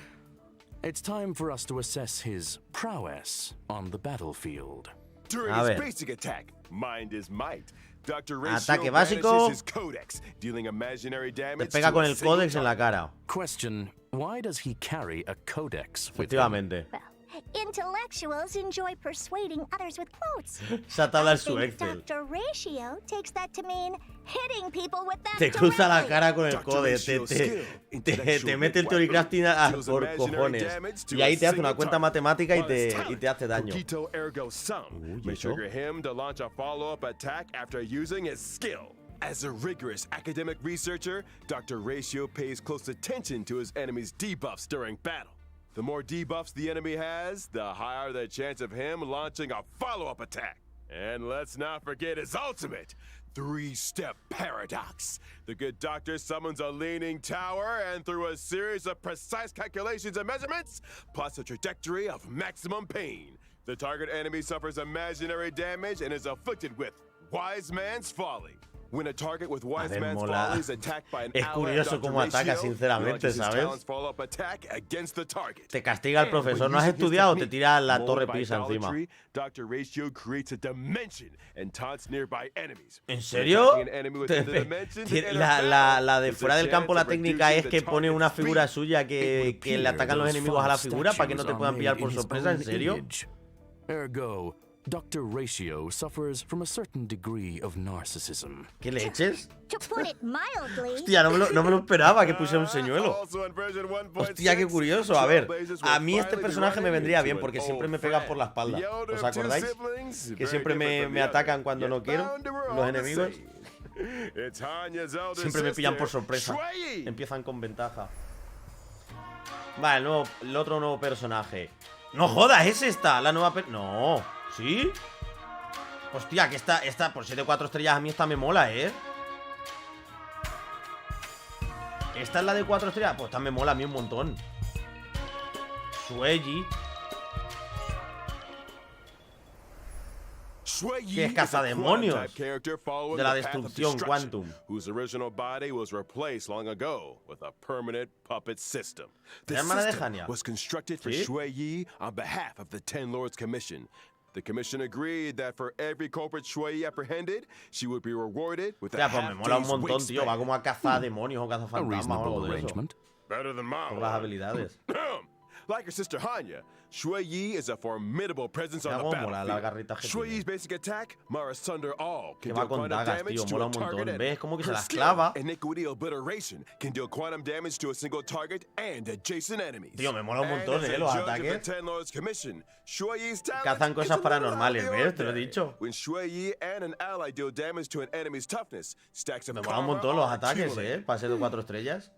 [SPEAKER 5] It's time for us to assess his prowess on the battlefield.
[SPEAKER 4] During
[SPEAKER 1] A
[SPEAKER 4] his
[SPEAKER 1] ver.
[SPEAKER 4] basic attack, Mind is Might, Dr.
[SPEAKER 1] Ataque
[SPEAKER 4] Ratio
[SPEAKER 1] básico.
[SPEAKER 4] banishes his codex, dealing imaginary
[SPEAKER 1] Te
[SPEAKER 4] damage
[SPEAKER 1] pega
[SPEAKER 4] to
[SPEAKER 1] con
[SPEAKER 4] a
[SPEAKER 1] el
[SPEAKER 4] single
[SPEAKER 1] códex en la cara.
[SPEAKER 5] Question, why does he carry a codex with him?
[SPEAKER 1] Efectivamente.
[SPEAKER 6] Well, intellectuals enjoy persuading others with quotes.
[SPEAKER 1] Esa tabla
[SPEAKER 6] I
[SPEAKER 1] es su
[SPEAKER 6] think
[SPEAKER 1] Excel.
[SPEAKER 6] Dr. Ratio takes that to mean hitting people with that
[SPEAKER 1] Te cruza la
[SPEAKER 6] directly.
[SPEAKER 1] cara con el
[SPEAKER 4] Dr.
[SPEAKER 1] códex. Te mete el teoricrafting por cojones. Y ahí te hace una cuenta matemática y te hace daño.
[SPEAKER 4] Cogito ergo sum may
[SPEAKER 1] ¿eso?
[SPEAKER 4] trigger him to launch a follow-up attack after using his skill. As a rigorous academic researcher, Dr. Ratio pays close attention to his enemy's debuffs during battle. The more debuffs the enemy has, the higher the chance of him launching a follow-up attack. And let's not forget his ultimate, three-step paradox. The good doctor summons a leaning tower and through a series of precise calculations and measurements, plots a trajectory of maximum pain. The target enemy suffers imaginary damage and is afflicted with Wise Man's Folly. When a target with Wise
[SPEAKER 1] ver,
[SPEAKER 4] Man's
[SPEAKER 1] mola.
[SPEAKER 4] Folly is attacked by an
[SPEAKER 1] Es
[SPEAKER 4] ally of
[SPEAKER 1] curioso
[SPEAKER 4] Dr.
[SPEAKER 1] cómo ataca,
[SPEAKER 4] Ratio,
[SPEAKER 1] sinceramente,
[SPEAKER 4] launches his
[SPEAKER 1] ¿sabes?
[SPEAKER 4] talent's follow-up attack against the target.
[SPEAKER 1] Te castiga el
[SPEAKER 4] And
[SPEAKER 1] profesor.
[SPEAKER 4] when
[SPEAKER 1] No has
[SPEAKER 4] using his
[SPEAKER 1] estudiado, te
[SPEAKER 4] technique,
[SPEAKER 1] tira la
[SPEAKER 4] molded
[SPEAKER 1] torre
[SPEAKER 4] by
[SPEAKER 1] pisa encima.
[SPEAKER 4] idolatry, Dr. Ratio creates a dimension and taunts nearby enemies.
[SPEAKER 1] ¿En
[SPEAKER 4] When
[SPEAKER 1] serio?
[SPEAKER 4] attacking an enemy within the dimension, to enter
[SPEAKER 1] La de
[SPEAKER 4] battle,
[SPEAKER 1] fuera
[SPEAKER 4] there's
[SPEAKER 1] del
[SPEAKER 4] a
[SPEAKER 1] campo, la
[SPEAKER 4] chance of
[SPEAKER 1] técnica es
[SPEAKER 4] reducing
[SPEAKER 1] que
[SPEAKER 4] the
[SPEAKER 1] pone una
[SPEAKER 4] target's
[SPEAKER 1] figura
[SPEAKER 4] speed.
[SPEAKER 1] suya que le atacan los enemigos a la figura para que no te puedan pillar por sorpresa. ¿En serio?
[SPEAKER 5] Ergo, Dr. Ratio suffers from a certain degree of narcissism.
[SPEAKER 1] ¿Qué leches?
[SPEAKER 6] To put it mildly,
[SPEAKER 1] Hostia, no me lo esperaba que pusiera un señuelo.
[SPEAKER 4] Also in version 1.6,
[SPEAKER 1] Hostia, qué curioso. A ver,
[SPEAKER 4] Trailblazers
[SPEAKER 1] a
[SPEAKER 4] will
[SPEAKER 1] mí este
[SPEAKER 4] finally be
[SPEAKER 1] personaje me
[SPEAKER 4] running
[SPEAKER 1] vendría
[SPEAKER 4] into
[SPEAKER 1] bien
[SPEAKER 4] an
[SPEAKER 1] porque
[SPEAKER 4] old
[SPEAKER 1] siempre me pega
[SPEAKER 4] friend.
[SPEAKER 1] por la espalda.
[SPEAKER 4] The older
[SPEAKER 1] ¿Os
[SPEAKER 4] of two
[SPEAKER 1] acordáis?
[SPEAKER 4] siblings,
[SPEAKER 1] Que
[SPEAKER 4] very
[SPEAKER 1] siempre
[SPEAKER 4] different from
[SPEAKER 1] me
[SPEAKER 4] the
[SPEAKER 1] atacan
[SPEAKER 4] other,
[SPEAKER 1] cuando
[SPEAKER 4] yet
[SPEAKER 1] no quiero
[SPEAKER 4] bound to we're
[SPEAKER 1] los
[SPEAKER 4] all the
[SPEAKER 1] enemigos.
[SPEAKER 4] same. It's Hanya's elder
[SPEAKER 1] Siempre me pillan por
[SPEAKER 4] sister,
[SPEAKER 1] sorpresa.
[SPEAKER 4] Shui.
[SPEAKER 1] Empiezan con ventaja. Vale, el otro nuevo personaje. No jodas, es esta, la nueva No, ¿sí? Hostia, que esta por 7-4 estrellas a mí esta me mola, ¿eh? ¿Esta es la de 4 estrellas? Pues esta me mola a mí un montón. Shueji. Que es cazademonios de la destrucción Quantum.
[SPEAKER 4] Whose original body was replaced long ago with a permanent puppet system. The
[SPEAKER 1] La hermana de
[SPEAKER 4] system
[SPEAKER 1] Hanya.
[SPEAKER 4] was constructed for
[SPEAKER 1] ¿Sí?
[SPEAKER 4] Shui Yi on behalf of the Ten Lords Commission. The commission agreed that for every culprit Shui Yi apprehended, she would be rewarded with a
[SPEAKER 1] Ya, pues me
[SPEAKER 4] half
[SPEAKER 1] mola un
[SPEAKER 4] day's
[SPEAKER 1] montón, tío. Va
[SPEAKER 4] wingspan.
[SPEAKER 1] como a cazar demonios o
[SPEAKER 5] A
[SPEAKER 1] cazafantasmas o algo
[SPEAKER 5] reasonable
[SPEAKER 1] de eso.
[SPEAKER 5] arrangement.
[SPEAKER 4] Better than mine.
[SPEAKER 1] Por las habilidades.
[SPEAKER 4] Like her sister Hanya, Shui Yi is a formidable presence on
[SPEAKER 1] Mira
[SPEAKER 4] the
[SPEAKER 1] cómo mola la garrita
[SPEAKER 4] battlefield.
[SPEAKER 1] que
[SPEAKER 4] Shui
[SPEAKER 1] tiene.
[SPEAKER 4] Yi's basic attack, Mara Sunder All,
[SPEAKER 1] Que
[SPEAKER 4] can
[SPEAKER 1] va
[SPEAKER 4] deal
[SPEAKER 1] con
[SPEAKER 4] quantum
[SPEAKER 1] dagas,
[SPEAKER 4] damage
[SPEAKER 1] tío,
[SPEAKER 4] to
[SPEAKER 1] mola
[SPEAKER 4] a
[SPEAKER 1] un
[SPEAKER 4] target
[SPEAKER 1] montón.
[SPEAKER 4] enemy.
[SPEAKER 1] ¿Ves? Como que se
[SPEAKER 4] Her
[SPEAKER 1] las
[SPEAKER 4] skill,
[SPEAKER 1] clava.
[SPEAKER 4] Iniquity Obliteration, can deal quantum damage to a single target and adjacent enemies.
[SPEAKER 1] Tío, me mola un
[SPEAKER 4] And
[SPEAKER 1] montón,
[SPEAKER 4] as a
[SPEAKER 1] los
[SPEAKER 4] judge of
[SPEAKER 1] ataques.
[SPEAKER 4] the Ten Lords Commission, Shui Yi's talent
[SPEAKER 1] Cazan
[SPEAKER 4] is
[SPEAKER 1] cosas
[SPEAKER 4] a little
[SPEAKER 1] paranormales,
[SPEAKER 4] out of the
[SPEAKER 1] ¿ves? Te lo he
[SPEAKER 4] ordinary.
[SPEAKER 1] dicho.
[SPEAKER 4] When Shui Yi and an ally deal damage to an enemy's toughness, stacks of
[SPEAKER 1] Me mola un
[SPEAKER 4] karma
[SPEAKER 1] montón los
[SPEAKER 4] are
[SPEAKER 1] ataques,
[SPEAKER 4] accumulated.
[SPEAKER 1] Para ser de 4 estrellas.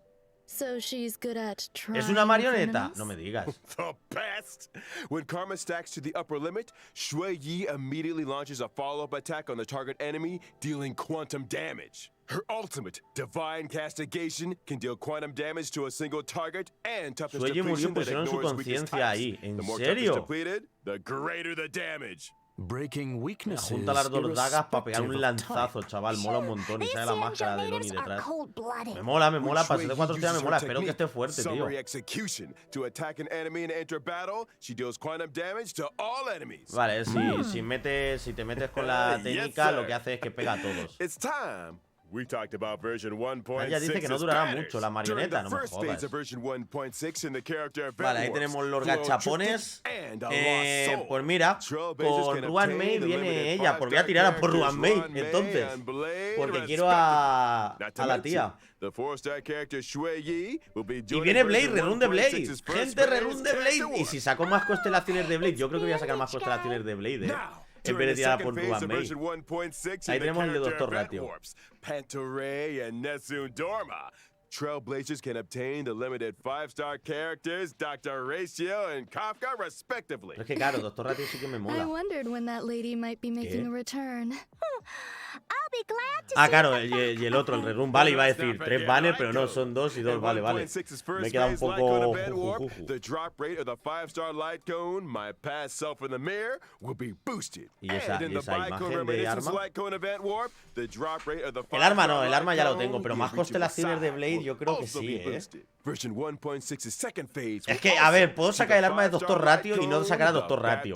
[SPEAKER 3] So she's good at trying.
[SPEAKER 1] ¿Es una marioneta?
[SPEAKER 3] enemies?
[SPEAKER 1] No me digas.
[SPEAKER 4] The best! When karma stacks to the upper limit, Shui Yi immediately launches a follow-up attack on the target enemy, dealing quantum damage. Her ultimate, Divine Castigation, can deal quantum damage to a single target and toughness
[SPEAKER 1] Shueyi murió,
[SPEAKER 4] depletion that
[SPEAKER 1] pusieron su
[SPEAKER 4] ignores weakest
[SPEAKER 1] conciencia
[SPEAKER 4] types.
[SPEAKER 1] ahí. ¿En
[SPEAKER 4] The more
[SPEAKER 1] serio?
[SPEAKER 4] toughness depleted, the greater the damage.
[SPEAKER 5] Breaking weaknesses
[SPEAKER 1] Junta las dos dagas para pegar un
[SPEAKER 5] irrespective of
[SPEAKER 1] lanzazo,
[SPEAKER 5] type.
[SPEAKER 1] chaval. Mola un montón. Y
[SPEAKER 6] these
[SPEAKER 1] sale la máscara de
[SPEAKER 6] Xianzhou
[SPEAKER 1] Donnie
[SPEAKER 6] natives are
[SPEAKER 1] detrás.
[SPEAKER 6] cold-blooded.
[SPEAKER 1] Me mola,
[SPEAKER 4] When
[SPEAKER 1] para
[SPEAKER 4] Shui
[SPEAKER 1] ser de
[SPEAKER 4] Yi
[SPEAKER 1] 4 estrellas me
[SPEAKER 4] uses
[SPEAKER 1] mola.
[SPEAKER 4] her
[SPEAKER 1] Espero que
[SPEAKER 4] technique,
[SPEAKER 1] esté fuerte, tío.
[SPEAKER 4] Summary Execution, to attack an enemy and enter battle, she deals quantum damage to all enemies.
[SPEAKER 1] Vale, si te metes con la
[SPEAKER 4] Yes,
[SPEAKER 1] técnica,
[SPEAKER 4] sir.
[SPEAKER 1] lo que hace es que pega a todos.
[SPEAKER 4] It's time. We talked about version 1.6.
[SPEAKER 1] Ella dice que no
[SPEAKER 4] as
[SPEAKER 1] durará
[SPEAKER 4] banners.
[SPEAKER 1] mucho la
[SPEAKER 4] During
[SPEAKER 1] marioneta,
[SPEAKER 4] the
[SPEAKER 1] no me
[SPEAKER 4] first
[SPEAKER 1] jodas.
[SPEAKER 4] phase of version 1.6 in the character of
[SPEAKER 1] Vale, ahí
[SPEAKER 4] Ventwars,
[SPEAKER 1] tenemos los
[SPEAKER 4] Flow
[SPEAKER 1] gachapones.
[SPEAKER 4] Triptych, and a lost soul.
[SPEAKER 1] Pues mira,
[SPEAKER 4] Trailblazers
[SPEAKER 1] con
[SPEAKER 4] can
[SPEAKER 1] Ruan
[SPEAKER 4] obtain
[SPEAKER 1] Mei
[SPEAKER 4] the
[SPEAKER 1] viene
[SPEAKER 4] limited
[SPEAKER 1] ella. Pues voy a tirar a por
[SPEAKER 4] five-star
[SPEAKER 1] Ruan Mei,
[SPEAKER 4] characters Ruan Mei
[SPEAKER 1] entonces.
[SPEAKER 4] and Blade,
[SPEAKER 1] Porque quiero a
[SPEAKER 4] Not to
[SPEAKER 1] la
[SPEAKER 4] mention,
[SPEAKER 1] tía.
[SPEAKER 4] The 4-star character Shui Yi will be
[SPEAKER 1] Y
[SPEAKER 4] joining
[SPEAKER 1] viene Blade,
[SPEAKER 4] version
[SPEAKER 1] rerun de Blade.
[SPEAKER 4] 1.6's first
[SPEAKER 1] Gente,
[SPEAKER 4] phase
[SPEAKER 1] rerun de
[SPEAKER 4] character
[SPEAKER 1] Blade. Y
[SPEAKER 4] war.
[SPEAKER 1] si saco más constelaciones de Blade, yo creo que voy a sacar más constelaciones de Blade,
[SPEAKER 4] Now,
[SPEAKER 1] en
[SPEAKER 4] during
[SPEAKER 1] vez de
[SPEAKER 4] the
[SPEAKER 1] tirar
[SPEAKER 4] second
[SPEAKER 1] por
[SPEAKER 4] phase
[SPEAKER 1] Ruan
[SPEAKER 4] of
[SPEAKER 1] Mei.
[SPEAKER 4] version 1.6
[SPEAKER 1] Ahí
[SPEAKER 4] in the
[SPEAKER 1] tenemos el de
[SPEAKER 4] character
[SPEAKER 1] Dr.
[SPEAKER 4] of
[SPEAKER 1] Ratio.
[SPEAKER 4] Ventwars, Pantoray and Nessun Dorma. Trailblazers can obtain the limited 5-star characters Dr. Ratio and Kafka, respectively.
[SPEAKER 1] Pero es que claro, Doctor Ratio sí que me
[SPEAKER 3] I
[SPEAKER 1] mola.
[SPEAKER 3] wondered when that lady might be making a return.
[SPEAKER 6] I'll I'll be glad to
[SPEAKER 1] Ah,
[SPEAKER 6] see
[SPEAKER 1] claro,
[SPEAKER 6] you come
[SPEAKER 1] y el otro, el rerun, vale, iba a decir 3 banners, pero no, son 2 y 2, vale, vale. Me he quedado un poco...
[SPEAKER 4] The drop rate of the 5-star light cone, my past self in the mirror, will be boosted.
[SPEAKER 1] Y esa
[SPEAKER 4] And in the
[SPEAKER 1] imagen
[SPEAKER 4] Bicone
[SPEAKER 1] de
[SPEAKER 4] Reminiscence
[SPEAKER 1] arma.
[SPEAKER 4] light cone event warp, the drop rate of the
[SPEAKER 1] El arma no,
[SPEAKER 4] 5-star
[SPEAKER 1] el arma ya lo
[SPEAKER 4] light
[SPEAKER 1] tengo,
[SPEAKER 4] cone
[SPEAKER 1] pero
[SPEAKER 4] will
[SPEAKER 1] más
[SPEAKER 4] be
[SPEAKER 1] constelaciones de
[SPEAKER 4] to the
[SPEAKER 1] Blade
[SPEAKER 4] side,
[SPEAKER 1] yo creo que
[SPEAKER 4] also
[SPEAKER 1] sí,
[SPEAKER 4] be boosted. Version 1.6's second phase
[SPEAKER 1] Es que, a ver, puedo sacar el arma de Doctor Ratio y no sacar a Doctor Ratio.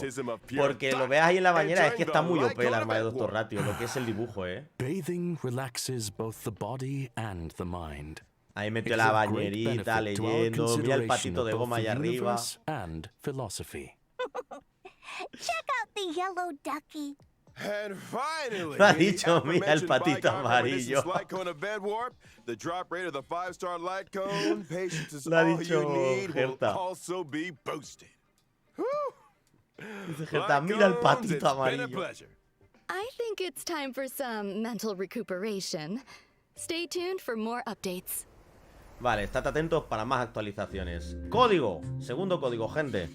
[SPEAKER 1] Porque lo veas ahí en la bañera, es que está muy OP el arma de Doctor Ratio, lo que es el dibujo,
[SPEAKER 5] Bathing relaxes both the body and the mind.
[SPEAKER 1] Ahí
[SPEAKER 5] It
[SPEAKER 1] metió
[SPEAKER 5] is
[SPEAKER 1] la
[SPEAKER 5] of great
[SPEAKER 1] bañerita,
[SPEAKER 5] benefit to our
[SPEAKER 1] leyendo, mira el
[SPEAKER 5] consideration
[SPEAKER 1] patito
[SPEAKER 5] of
[SPEAKER 1] de
[SPEAKER 5] both
[SPEAKER 1] goma
[SPEAKER 5] the
[SPEAKER 1] allá arriba.
[SPEAKER 5] universe and philosophy.
[SPEAKER 6] Check out the yellow ducky.
[SPEAKER 4] And finally,
[SPEAKER 1] Lo ha
[SPEAKER 4] in the
[SPEAKER 1] dicho, mira el
[SPEAKER 4] aforementioned
[SPEAKER 1] patito
[SPEAKER 4] Bicone
[SPEAKER 1] amarillo.
[SPEAKER 4] Reminiscence light cone event warp, the drop rate of the 5-star light cone, patience is
[SPEAKER 1] Lo ha
[SPEAKER 4] all
[SPEAKER 1] dicho
[SPEAKER 4] you need, will
[SPEAKER 1] Gerta.
[SPEAKER 4] also be boosted.
[SPEAKER 1] Dice Gerta, mira el patito amarillo.
[SPEAKER 3] I think it's time for some mental recuperation. Stay tuned for more updates.
[SPEAKER 1] Vale, estad atentos para más actualizaciones. Código, segundo código, gente.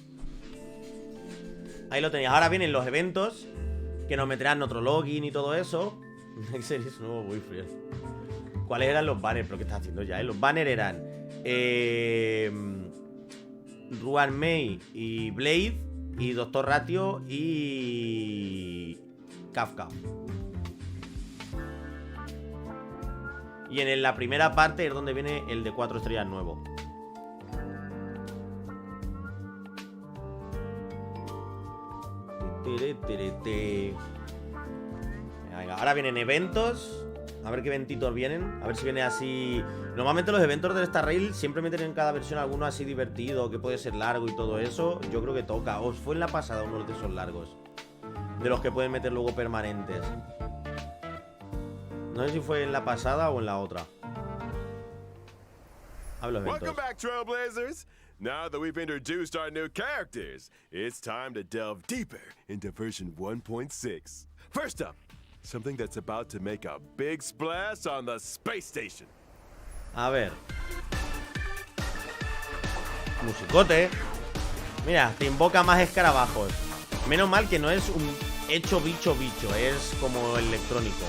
[SPEAKER 1] Ahí lo tenéis. Ahora vienen los eventos que nos meterán otro login y todo eso. Nexer es nuevo boyfriend. ¿Cuáles eran los banners? Pero ¿qué estás haciendo ya? Los banners eran Ruan Mei y Blade y Doctor Ratio y Kafka. Y en la primera parte es donde viene el de 4 estrellas nuevo. Venga, ahora vienen eventos. A ver qué eventitos vienen. A ver si viene así. Normalmente los eventos de esta rail siempre meten en cada versión alguno así divertido, que puede ser largo y todo eso. Yo creo que toca. Os fue en la pasada uno de esos largos, de los que pueden meter luego permanentes. No sé si fue en la pasada o en la otra. Hablo de
[SPEAKER 4] Welcome
[SPEAKER 1] eventos.
[SPEAKER 4] back, Trailblazers. Now that we've introduced our new characters, it's time to delve deeper into version 1.6. First up, something that's about to make a big splash on the space station.
[SPEAKER 1] A ver. Musicote. Mira, te invoca más escarabajos. Menos mal que no es un hecho bicho, es como electrónico.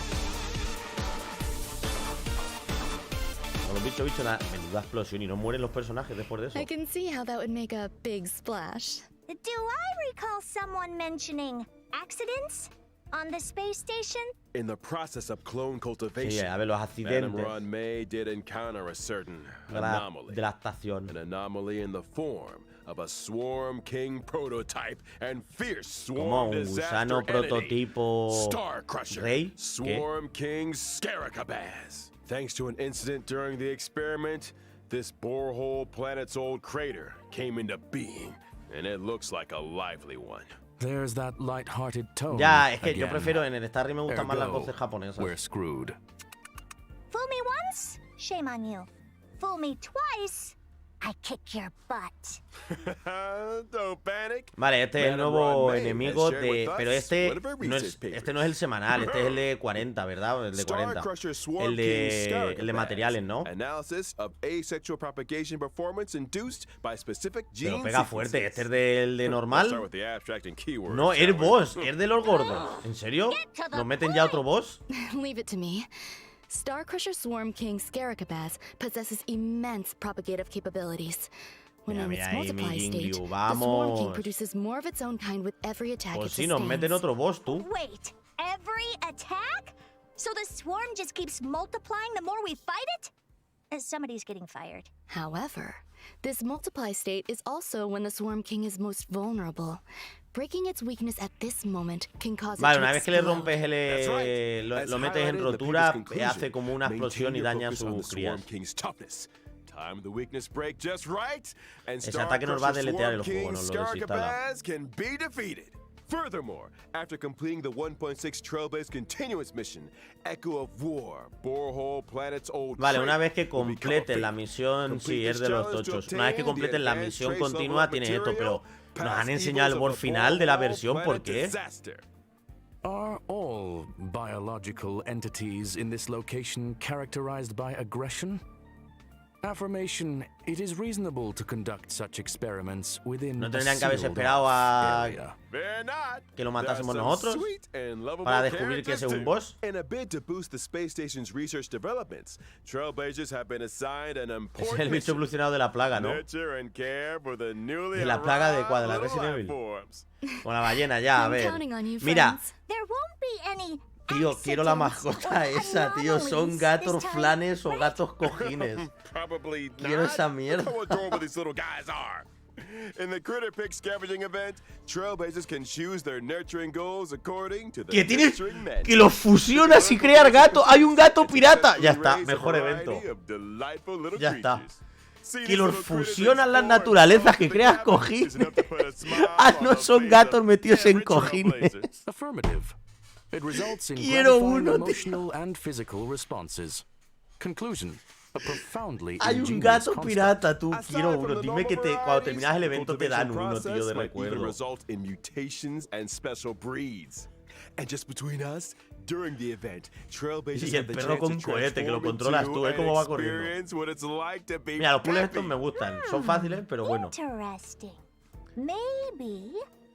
[SPEAKER 1] Con los bicho, nada. Menuda explosión y no mueren los personajes después de eso.
[SPEAKER 3] I can see how that would make a big splash.
[SPEAKER 6] Do I recall someone mentioning accidents on the space station?
[SPEAKER 4] In the process of clone
[SPEAKER 1] Sí,
[SPEAKER 4] cultivation,
[SPEAKER 1] a ver, los
[SPEAKER 4] Madame
[SPEAKER 1] accidentes
[SPEAKER 4] Ron May did encounter a certain
[SPEAKER 1] de
[SPEAKER 4] anomaly.
[SPEAKER 1] la estación.
[SPEAKER 4] An anomaly in the form of a Swarm King prototype and fierce
[SPEAKER 1] Como
[SPEAKER 4] Swarm
[SPEAKER 1] un gusano
[SPEAKER 4] disaster entity,
[SPEAKER 1] prototipo
[SPEAKER 4] Star Crusher,
[SPEAKER 1] rey. ¿Qué?
[SPEAKER 4] Swarm King Scaricabaz. Thanks to an incident during the experiment, this borehole planet's old crater came into being, and it looks like a lively one.
[SPEAKER 5] There's that light-hearted tone.
[SPEAKER 1] Ya, es que yo
[SPEAKER 5] again.
[SPEAKER 1] prefiero en el Starry me gustan más las
[SPEAKER 5] Ergo,
[SPEAKER 1] voces japonesas.
[SPEAKER 5] we're screwed.
[SPEAKER 6] Fool me once, shame on you. Fool me twice, I kick your butt.
[SPEAKER 4] Don't panic.
[SPEAKER 1] Vale, este es el
[SPEAKER 4] Madame
[SPEAKER 1] nuevo
[SPEAKER 4] Ron May
[SPEAKER 1] enemigo
[SPEAKER 4] has shared
[SPEAKER 1] de...
[SPEAKER 4] with
[SPEAKER 1] Pero
[SPEAKER 4] us
[SPEAKER 1] este
[SPEAKER 4] one of her
[SPEAKER 1] no es,
[SPEAKER 4] research
[SPEAKER 1] este no es el semanal, este es el de 40, ¿verdad? El de 40. El de materiales, ¿no?
[SPEAKER 4] Analysis of asexual propagation performance induced by specific gene
[SPEAKER 1] Pero pega fuerte, este es del de
[SPEAKER 4] Let's
[SPEAKER 1] normal.
[SPEAKER 4] start with the abstract and keywords,
[SPEAKER 1] No,
[SPEAKER 4] shall
[SPEAKER 1] el
[SPEAKER 4] we?
[SPEAKER 1] boss, es de los gordos. ¿En serio? ¿Nos meten ya otro boss?
[SPEAKER 3] Leave it to me. Star Crusher Swarm King Scaricabaz possesses immense propagative capabilities. When
[SPEAKER 1] Mira,
[SPEAKER 3] in its
[SPEAKER 1] mira ahí, mi
[SPEAKER 3] multiply state,
[SPEAKER 1] Ginyu,
[SPEAKER 3] the Swarm
[SPEAKER 1] vamos.
[SPEAKER 3] King produces more of its own kind with every attack
[SPEAKER 1] Pues
[SPEAKER 3] it
[SPEAKER 1] sí, nos meten
[SPEAKER 3] sustains.
[SPEAKER 1] otro boss, tú.
[SPEAKER 6] Wait, every attack? So the swarm just keeps multiplying the more we fight it? Somebody's getting fired.
[SPEAKER 3] However, this multiply state is also when the Swarm King is most vulnerable. Breaking its weakness at this moment can cause
[SPEAKER 1] Vale,
[SPEAKER 3] it to
[SPEAKER 1] una vez que le
[SPEAKER 3] explode.
[SPEAKER 1] rompes
[SPEAKER 4] That's right. As
[SPEAKER 1] lo metes en
[SPEAKER 4] highlighted in the
[SPEAKER 1] rotura,
[SPEAKER 4] previous conclusion,
[SPEAKER 1] hace como una explosión y
[SPEAKER 4] maintain your
[SPEAKER 1] daña a
[SPEAKER 4] focus on the
[SPEAKER 1] sus
[SPEAKER 4] Swarm
[SPEAKER 1] crías.
[SPEAKER 4] King's toughness. Time the weakness break just right, and
[SPEAKER 1] Ese
[SPEAKER 4] Star
[SPEAKER 1] ataque nos va a
[SPEAKER 4] Crusher
[SPEAKER 1] deletear
[SPEAKER 4] Swarm
[SPEAKER 1] el juego,
[SPEAKER 4] King
[SPEAKER 1] nos lo desinstala.
[SPEAKER 4] Scaricabaz can be defeated. Furthermore, after completing the 1.6 Trailblaze continuous mission, Echo of War, Borehole Planet's old
[SPEAKER 1] Vale, una
[SPEAKER 4] crater
[SPEAKER 1] vez que
[SPEAKER 4] will become a
[SPEAKER 1] completen la
[SPEAKER 4] feat.
[SPEAKER 1] misión, sí,
[SPEAKER 4] Complete
[SPEAKER 1] es de
[SPEAKER 4] this
[SPEAKER 1] los
[SPEAKER 4] challenge to
[SPEAKER 1] tochos. Una vez que
[SPEAKER 4] obtain the
[SPEAKER 1] completen la
[SPEAKER 4] advanced
[SPEAKER 1] misión
[SPEAKER 4] trace level
[SPEAKER 1] continua,
[SPEAKER 4] of
[SPEAKER 1] tienes esto, pero
[SPEAKER 4] material,
[SPEAKER 1] nos han
[SPEAKER 4] past
[SPEAKER 1] enseñado el
[SPEAKER 4] evils
[SPEAKER 1] boss
[SPEAKER 4] of the
[SPEAKER 1] final de la
[SPEAKER 4] Borehole
[SPEAKER 1] versión, ¿por
[SPEAKER 4] Planet
[SPEAKER 1] qué?
[SPEAKER 4] disaster.
[SPEAKER 5] Are all biological entities in this location characterized by aggression? Affirmation, it is reasonable to conduct such experiments within
[SPEAKER 1] ¿No
[SPEAKER 5] a
[SPEAKER 1] tendrían que haberse
[SPEAKER 5] sealed
[SPEAKER 1] esperado a
[SPEAKER 5] area.
[SPEAKER 4] Fear not.
[SPEAKER 1] que lo
[SPEAKER 4] There's
[SPEAKER 1] matásemos
[SPEAKER 4] some
[SPEAKER 1] nosotros
[SPEAKER 4] sweet and lovable
[SPEAKER 1] para descubrir que
[SPEAKER 4] characters
[SPEAKER 1] ese es un
[SPEAKER 4] too.
[SPEAKER 1] boss?
[SPEAKER 4] In a bid to boost the space station's research developments, Trailblazers have been assigned an
[SPEAKER 1] Ese es
[SPEAKER 4] important
[SPEAKER 1] el bicho
[SPEAKER 4] mission.
[SPEAKER 1] evolucionado de la plaga, ¿no?
[SPEAKER 4] Nurture and care for the newly
[SPEAKER 1] ¿De la plaga de cuál? ¿De la
[SPEAKER 4] arrived
[SPEAKER 1] Resident
[SPEAKER 4] little
[SPEAKER 1] Evil?
[SPEAKER 4] life forms.
[SPEAKER 1] Con la ballena, ya, a
[SPEAKER 3] I'm
[SPEAKER 1] ver.
[SPEAKER 3] counting on you,
[SPEAKER 1] Mira,
[SPEAKER 3] friends.
[SPEAKER 6] There won't be any
[SPEAKER 1] tío, quiero la
[SPEAKER 6] accidents
[SPEAKER 1] mascota
[SPEAKER 6] or
[SPEAKER 1] esa, tío. ¿Son
[SPEAKER 6] anomalies
[SPEAKER 1] gatos
[SPEAKER 6] this time,
[SPEAKER 1] flanes o
[SPEAKER 6] right?
[SPEAKER 1] gatos cojines?
[SPEAKER 4] Probably
[SPEAKER 1] Quiero
[SPEAKER 4] not.
[SPEAKER 1] esa mierda.
[SPEAKER 4] Look how adorable these little guys are. In the Critter Pick scavenging event, Trailblazers can choose their nurturing goals according to the
[SPEAKER 1] Que tienes
[SPEAKER 4] nurturing men.
[SPEAKER 1] que los fusionas y crear gatos. Hay un gato pirata. Ya está,
[SPEAKER 4] Raise a
[SPEAKER 1] mejor evento.
[SPEAKER 4] variety of delightful little
[SPEAKER 1] Ya está.
[SPEAKER 4] creatures. See
[SPEAKER 1] Que
[SPEAKER 4] these
[SPEAKER 1] los
[SPEAKER 4] little critters
[SPEAKER 1] fusionas las
[SPEAKER 4] explore
[SPEAKER 1] naturalezas,
[SPEAKER 4] and
[SPEAKER 1] que
[SPEAKER 4] solve
[SPEAKER 1] creas
[SPEAKER 4] the
[SPEAKER 1] cojines.
[SPEAKER 4] is enough to put a smile
[SPEAKER 1] Ah,
[SPEAKER 4] on
[SPEAKER 1] no
[SPEAKER 4] the
[SPEAKER 1] son
[SPEAKER 4] face
[SPEAKER 1] gatos
[SPEAKER 4] of
[SPEAKER 1] metidos en
[SPEAKER 4] every
[SPEAKER 1] cojines.
[SPEAKER 4] Trailblazer.
[SPEAKER 5] Affirmative. It results in
[SPEAKER 1] Quiero
[SPEAKER 5] gratifying
[SPEAKER 1] uno, tío.
[SPEAKER 5] emotional and physical responses. Conclusion. A profoundly
[SPEAKER 1] Hay un
[SPEAKER 5] ingenious
[SPEAKER 1] gato
[SPEAKER 5] concept.
[SPEAKER 1] pirata, tú.
[SPEAKER 4] Aside
[SPEAKER 1] Quiero
[SPEAKER 4] from
[SPEAKER 1] uno.
[SPEAKER 4] the
[SPEAKER 1] Dime que
[SPEAKER 4] normal
[SPEAKER 1] cuando terminas el
[SPEAKER 4] varieties,
[SPEAKER 1] evento
[SPEAKER 4] the
[SPEAKER 1] te dan
[SPEAKER 4] cultivation
[SPEAKER 1] uno, tío,
[SPEAKER 4] process
[SPEAKER 1] de
[SPEAKER 4] might even
[SPEAKER 1] recuerdo.
[SPEAKER 4] result in mutations and special breeds. And just between us, during the event, Trailblazers
[SPEAKER 1] Y el
[SPEAKER 4] have the
[SPEAKER 1] perro
[SPEAKER 4] chance
[SPEAKER 1] con
[SPEAKER 4] to
[SPEAKER 1] cohete, que lo
[SPEAKER 4] transform
[SPEAKER 1] controlas
[SPEAKER 4] into
[SPEAKER 1] tú, ¿eh?
[SPEAKER 4] and
[SPEAKER 1] Cómo va corriendo.
[SPEAKER 4] experience what it's like to be
[SPEAKER 1] Mira, los puzzles estos
[SPEAKER 4] happy.
[SPEAKER 1] me gustan. Son fáciles, pero bueno.
[SPEAKER 6] Interesting. Maybe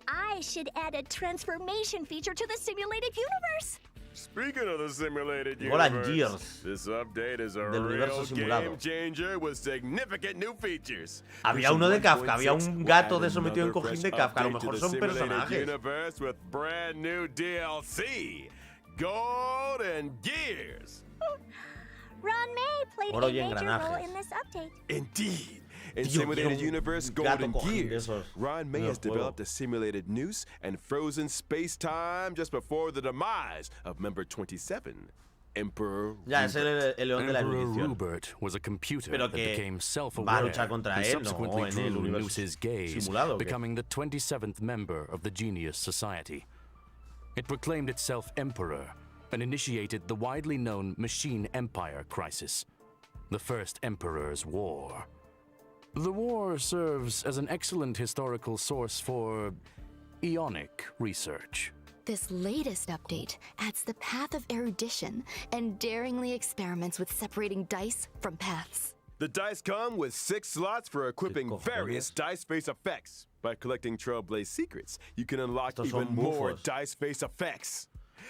[SPEAKER 6] I should add a transformation feature to the simulated universe.
[SPEAKER 4] Speaking of the simulated
[SPEAKER 1] Hola,
[SPEAKER 4] universe,
[SPEAKER 1] Gears.
[SPEAKER 4] this update is a
[SPEAKER 1] Del universo
[SPEAKER 4] real
[SPEAKER 1] simulado.
[SPEAKER 4] game changer with significant new features.
[SPEAKER 1] Había
[SPEAKER 4] Version
[SPEAKER 1] uno de Kafka, había
[SPEAKER 4] 1.6
[SPEAKER 1] un
[SPEAKER 4] will
[SPEAKER 1] gato
[SPEAKER 4] add
[SPEAKER 1] de eso metido en
[SPEAKER 4] another
[SPEAKER 1] cojín de
[SPEAKER 4] fresh
[SPEAKER 1] Kafka. A lo
[SPEAKER 4] update to
[SPEAKER 1] mejor
[SPEAKER 4] the
[SPEAKER 1] son
[SPEAKER 4] simulated
[SPEAKER 1] personajes.
[SPEAKER 4] universe with brand new DLC, Gold and Gears.
[SPEAKER 6] Ron May played
[SPEAKER 1] Oro
[SPEAKER 6] a
[SPEAKER 1] y
[SPEAKER 6] major role
[SPEAKER 1] engranajes.
[SPEAKER 6] in this update.
[SPEAKER 4] Indeed. In
[SPEAKER 1] Tío,
[SPEAKER 4] Simulated
[SPEAKER 1] quiero un
[SPEAKER 4] Universe
[SPEAKER 1] gato
[SPEAKER 4] Golden
[SPEAKER 1] cojín de
[SPEAKER 4] Gears,
[SPEAKER 1] esos
[SPEAKER 4] Ron May
[SPEAKER 1] en el
[SPEAKER 4] has
[SPEAKER 1] juego.
[SPEAKER 4] developed a simulated noose and frozen space-time just before the demise of member 27, Emperor
[SPEAKER 1] Ya, es
[SPEAKER 4] Rupert.
[SPEAKER 1] el león de la
[SPEAKER 5] Emperor
[SPEAKER 1] erudición.
[SPEAKER 5] Rupert was a computer
[SPEAKER 1] Pero
[SPEAKER 5] that
[SPEAKER 1] que
[SPEAKER 5] became
[SPEAKER 1] va a
[SPEAKER 5] self-aware
[SPEAKER 1] luchar contra
[SPEAKER 5] and
[SPEAKER 1] él, no,
[SPEAKER 5] subsequently
[SPEAKER 1] en el
[SPEAKER 5] drew
[SPEAKER 1] universo
[SPEAKER 5] Noose's gaze,
[SPEAKER 1] simulado, ¿o qué?
[SPEAKER 5] becoming the 27th member of the Genius Society. It proclaimed itself Emperor and initiated the widely known Machine Empire crisis, the First Emperor's War. The war serves as an excellent historical source for Ionic research.
[SPEAKER 3] This latest update adds the path of erudition and daringly experiments with separating dice from paths.
[SPEAKER 4] The dice come with 6 slots for equipping
[SPEAKER 1] cojones?
[SPEAKER 4] various dice face effects. By collecting Trailblaze secrets, you can unlock
[SPEAKER 1] Estos son
[SPEAKER 4] even more
[SPEAKER 1] bufos.
[SPEAKER 4] dice face effects.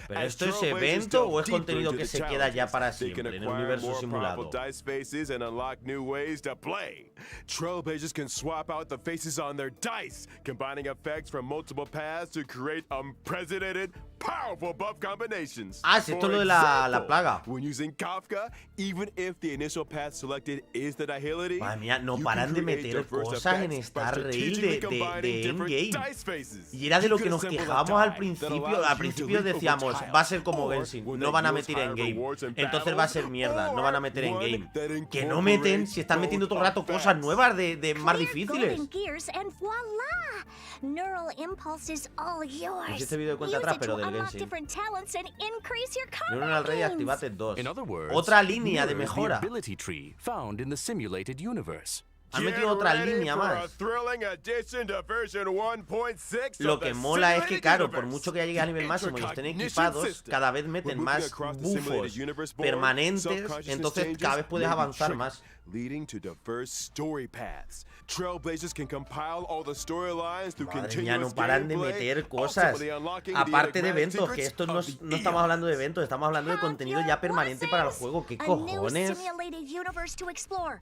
[SPEAKER 1] ¿Pero
[SPEAKER 4] As
[SPEAKER 1] esto es
[SPEAKER 4] Trailblazers
[SPEAKER 1] evento
[SPEAKER 4] delve
[SPEAKER 1] o es
[SPEAKER 4] deeper
[SPEAKER 1] contenido
[SPEAKER 4] into
[SPEAKER 1] que
[SPEAKER 4] the
[SPEAKER 1] se queda ya
[SPEAKER 4] challenges,
[SPEAKER 1] para
[SPEAKER 4] they can
[SPEAKER 1] siempre en el
[SPEAKER 4] acquire
[SPEAKER 1] universo
[SPEAKER 4] more powerful
[SPEAKER 1] simulado?
[SPEAKER 4] dice faces and unlock new ways to play. Trailblazers can swap out the faces on their dice, combining effects from multiple paths to create unprecedented, powerful buff combinations.
[SPEAKER 1] Ah, si esto es
[SPEAKER 4] For
[SPEAKER 1] lo de la
[SPEAKER 4] example,
[SPEAKER 1] plaga.
[SPEAKER 4] When using Kafka, even if the initial path selected is the nihility,
[SPEAKER 1] Madre mía, no
[SPEAKER 4] you
[SPEAKER 1] paran
[SPEAKER 4] can
[SPEAKER 1] de
[SPEAKER 4] create
[SPEAKER 1] meter
[SPEAKER 4] diverse
[SPEAKER 1] cosas en
[SPEAKER 4] effects by
[SPEAKER 1] Star Rail
[SPEAKER 4] strategically
[SPEAKER 1] de
[SPEAKER 4] combining different
[SPEAKER 1] Endgame.
[SPEAKER 4] dice faces.
[SPEAKER 1] Y era de
[SPEAKER 4] You
[SPEAKER 1] lo
[SPEAKER 4] can
[SPEAKER 1] que nos
[SPEAKER 4] assemble a
[SPEAKER 1] quejábamos al
[SPEAKER 4] die that
[SPEAKER 1] principio.
[SPEAKER 4] allows
[SPEAKER 1] Al
[SPEAKER 4] you to
[SPEAKER 1] principio
[SPEAKER 4] leap over
[SPEAKER 1] decíamos,
[SPEAKER 4] tiles,
[SPEAKER 1] va a ser como
[SPEAKER 4] or
[SPEAKER 1] Genshin,
[SPEAKER 4] when
[SPEAKER 1] no
[SPEAKER 4] they
[SPEAKER 1] van a
[SPEAKER 4] use
[SPEAKER 1] meter en
[SPEAKER 4] higher
[SPEAKER 1] game.
[SPEAKER 4] rewards in
[SPEAKER 1] Entonces va a ser
[SPEAKER 4] battles,
[SPEAKER 1] mierda, no van a
[SPEAKER 4] or
[SPEAKER 1] meter en
[SPEAKER 4] one
[SPEAKER 1] game.
[SPEAKER 4] that
[SPEAKER 1] Que no meten si están
[SPEAKER 4] incorporates
[SPEAKER 1] metiendo todo el rato
[SPEAKER 4] both
[SPEAKER 1] cosas
[SPEAKER 4] effects.
[SPEAKER 1] nuevas de más
[SPEAKER 6] Clear
[SPEAKER 1] difíciles.
[SPEAKER 6] golden gears and voila! Neural impulse is all yours.
[SPEAKER 1] Pues este vídeo de cuenta
[SPEAKER 6] Use
[SPEAKER 1] atrás,
[SPEAKER 6] it
[SPEAKER 1] pero
[SPEAKER 6] to
[SPEAKER 1] del
[SPEAKER 6] unlock
[SPEAKER 1] Genshin.
[SPEAKER 6] different talents and increase your
[SPEAKER 1] Neuron al rey,
[SPEAKER 6] gains.
[SPEAKER 1] activate 2.
[SPEAKER 5] In other words,
[SPEAKER 1] Otra línea de
[SPEAKER 5] mirrors the
[SPEAKER 1] mejora.
[SPEAKER 5] ability tree found in the simulated universe.
[SPEAKER 1] Han
[SPEAKER 4] Get
[SPEAKER 1] metido otra
[SPEAKER 4] ready
[SPEAKER 1] línea
[SPEAKER 4] for a
[SPEAKER 1] más.
[SPEAKER 4] thrilling addition to version 1.6
[SPEAKER 1] Lo
[SPEAKER 4] of
[SPEAKER 1] que
[SPEAKER 4] the
[SPEAKER 1] mola es que,
[SPEAKER 4] simulated
[SPEAKER 1] claro, por
[SPEAKER 4] universe.
[SPEAKER 1] mucho que ya llegue al nivel máximo y estén equipados, cada vez meten más bufos permanentes, entonces cada vez puedes avanzar más.
[SPEAKER 4] Leading to diverse story paths. Trailblazers can compile all the storylines through
[SPEAKER 1] Madre mía, no
[SPEAKER 4] continuous
[SPEAKER 1] paran de
[SPEAKER 4] gameplay,
[SPEAKER 1] meter cosas.
[SPEAKER 4] ultimately unlocking the
[SPEAKER 1] Aparte de
[SPEAKER 4] enigmatic
[SPEAKER 1] eventos, que
[SPEAKER 4] secrets
[SPEAKER 1] esto
[SPEAKER 4] of
[SPEAKER 1] no
[SPEAKER 4] the
[SPEAKER 1] estamos
[SPEAKER 4] eons.
[SPEAKER 1] hablando de eventos, estamos hablando de contenido ya permanente para el juego. ¿Qué
[SPEAKER 6] A new
[SPEAKER 1] cojones?
[SPEAKER 6] simulated universe to explore.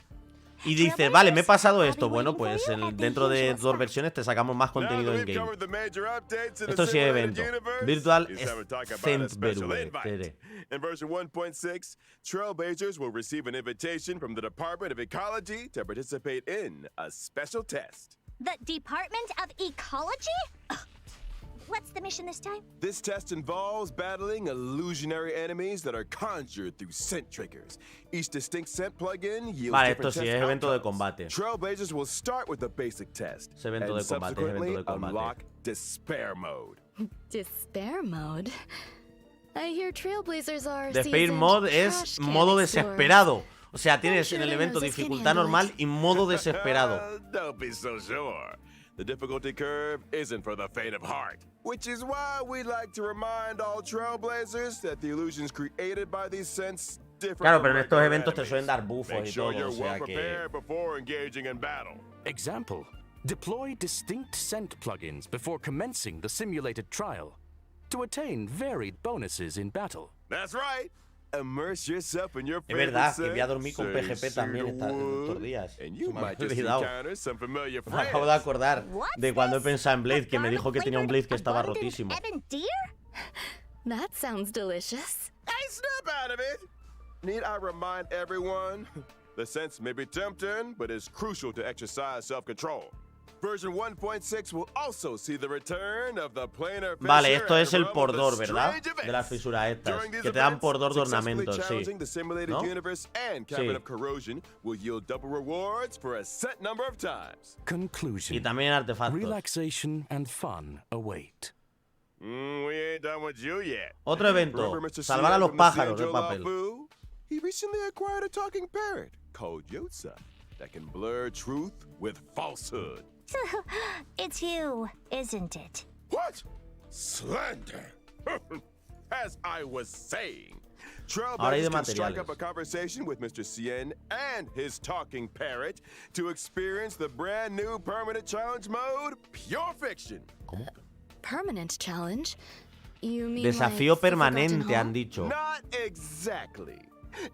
[SPEAKER 1] Y dices, vale, me he pasado esto. Bueno, pues dentro de 2 versiones te sacamos más contenido en game. Esto sí es evento. Virtual Centverue.
[SPEAKER 4] In version 1.6, Trailblazers will receive an invitation from the Department of Ecology to participate in a special test.
[SPEAKER 6] The Department of Ecology? Ugh. What's the mission this time?
[SPEAKER 4] This test involves battling illusionary enemies that are conjured through scent triggers. Each distinct scent plugin yields
[SPEAKER 1] Vale,
[SPEAKER 4] different
[SPEAKER 1] esto sí
[SPEAKER 4] test
[SPEAKER 1] es evento de
[SPEAKER 4] outcomes.
[SPEAKER 1] combate.
[SPEAKER 4] Trailblazers will start with the basic test
[SPEAKER 1] Es evento
[SPEAKER 4] and
[SPEAKER 1] de combate, es evento
[SPEAKER 4] subsequently
[SPEAKER 1] de combate.
[SPEAKER 4] unlock Despair Mode.
[SPEAKER 3] Despair mode? I hear Trailblazers are
[SPEAKER 1] Despair
[SPEAKER 3] seasoned
[SPEAKER 1] Mode es
[SPEAKER 3] trash can
[SPEAKER 1] modo
[SPEAKER 3] explorers.
[SPEAKER 1] desesperado. O sea, tienes
[SPEAKER 3] sure
[SPEAKER 1] en el
[SPEAKER 3] the
[SPEAKER 1] evento
[SPEAKER 3] noses can
[SPEAKER 1] dificultad
[SPEAKER 3] handle
[SPEAKER 1] normal
[SPEAKER 3] it.
[SPEAKER 1] y modo desesperado.
[SPEAKER 4] Don't be so sure. The difficulty curve isn't for the faint of heart, which is why we'd like to remind all Trailblazers that the illusions created by these scents different
[SPEAKER 1] Claro,
[SPEAKER 4] from
[SPEAKER 1] pero en estos
[SPEAKER 4] regular
[SPEAKER 1] eventos te
[SPEAKER 4] enemies.
[SPEAKER 1] suelen dar buffos
[SPEAKER 4] Make
[SPEAKER 1] y
[SPEAKER 4] sure
[SPEAKER 1] todo,
[SPEAKER 4] you're
[SPEAKER 1] o sea
[SPEAKER 4] well
[SPEAKER 1] que...
[SPEAKER 4] prepared before engaging in battle.
[SPEAKER 5] Example: deploy distinct scent plugins before commencing the simulated trial to attain varied bonuses in battle.
[SPEAKER 4] That's right. Immerse yourself in your
[SPEAKER 1] Es
[SPEAKER 4] favorite
[SPEAKER 1] verdad, que
[SPEAKER 4] scent,
[SPEAKER 1] voy a dormir con
[SPEAKER 4] say
[SPEAKER 1] PGP también estos
[SPEAKER 4] cedarwood,
[SPEAKER 1] días.
[SPEAKER 4] and
[SPEAKER 1] Se
[SPEAKER 4] you
[SPEAKER 1] me
[SPEAKER 4] might
[SPEAKER 1] había
[SPEAKER 4] just
[SPEAKER 1] olvidado.
[SPEAKER 4] encounter some familiar
[SPEAKER 1] Me acabo de
[SPEAKER 4] friends.
[SPEAKER 1] acordar de cuando he pensado en Blade, que me dijo que tenía un Blade que estaba rotísimo.
[SPEAKER 6] Evan Deer?
[SPEAKER 3] That sounds delicious.
[SPEAKER 4] Hey, snap out of it! Need I remind everyone? The sense may be tempting, but it's crucial to exercise self-control. Version 1.6 will also see the return of the planar
[SPEAKER 1] Vale,
[SPEAKER 4] fissure
[SPEAKER 1] esto es
[SPEAKER 4] and
[SPEAKER 1] el
[SPEAKER 4] realm
[SPEAKER 1] por
[SPEAKER 4] of the
[SPEAKER 1] 2, ¿verdad?
[SPEAKER 4] strange events.
[SPEAKER 1] De las fisuras estas.
[SPEAKER 4] During these
[SPEAKER 1] Que te dan
[SPEAKER 4] events,
[SPEAKER 1] por 2 de
[SPEAKER 4] successfully
[SPEAKER 1] ornamentos, sí.
[SPEAKER 4] challenging the simulated
[SPEAKER 1] ¿No?
[SPEAKER 4] universe and Cabinet
[SPEAKER 1] Sí.
[SPEAKER 4] of Corrosion will yield double rewards for a set number of times.
[SPEAKER 5] Conclusion.
[SPEAKER 1] Y también artefactos.
[SPEAKER 5] Relaxation and fun await.
[SPEAKER 4] We ain't done with you yet.
[SPEAKER 1] Otro evento.
[SPEAKER 4] Remember Mr.
[SPEAKER 1] Salvar a
[SPEAKER 4] Cien
[SPEAKER 1] los
[SPEAKER 4] from the
[SPEAKER 1] pájaros de
[SPEAKER 4] Cienjo
[SPEAKER 1] papel.
[SPEAKER 4] Lafu? He recently acquired a talking parrot called Yotza that can blur truth with falsehood.
[SPEAKER 6] It's you, isn't it?
[SPEAKER 4] What? Slander! As I was saying,
[SPEAKER 1] Ahora hay de
[SPEAKER 4] Trailblazers can strike
[SPEAKER 1] materiales.
[SPEAKER 4] up a conversation with Mr. Cien and his talking parrot to experience the brand new permanent challenge mode, Pure Fiction.
[SPEAKER 3] Permanent challenge? You mean
[SPEAKER 1] Desafío
[SPEAKER 3] like the Forgotten
[SPEAKER 1] permanente, han
[SPEAKER 3] Hall?
[SPEAKER 1] dicho.
[SPEAKER 4] Not exactly.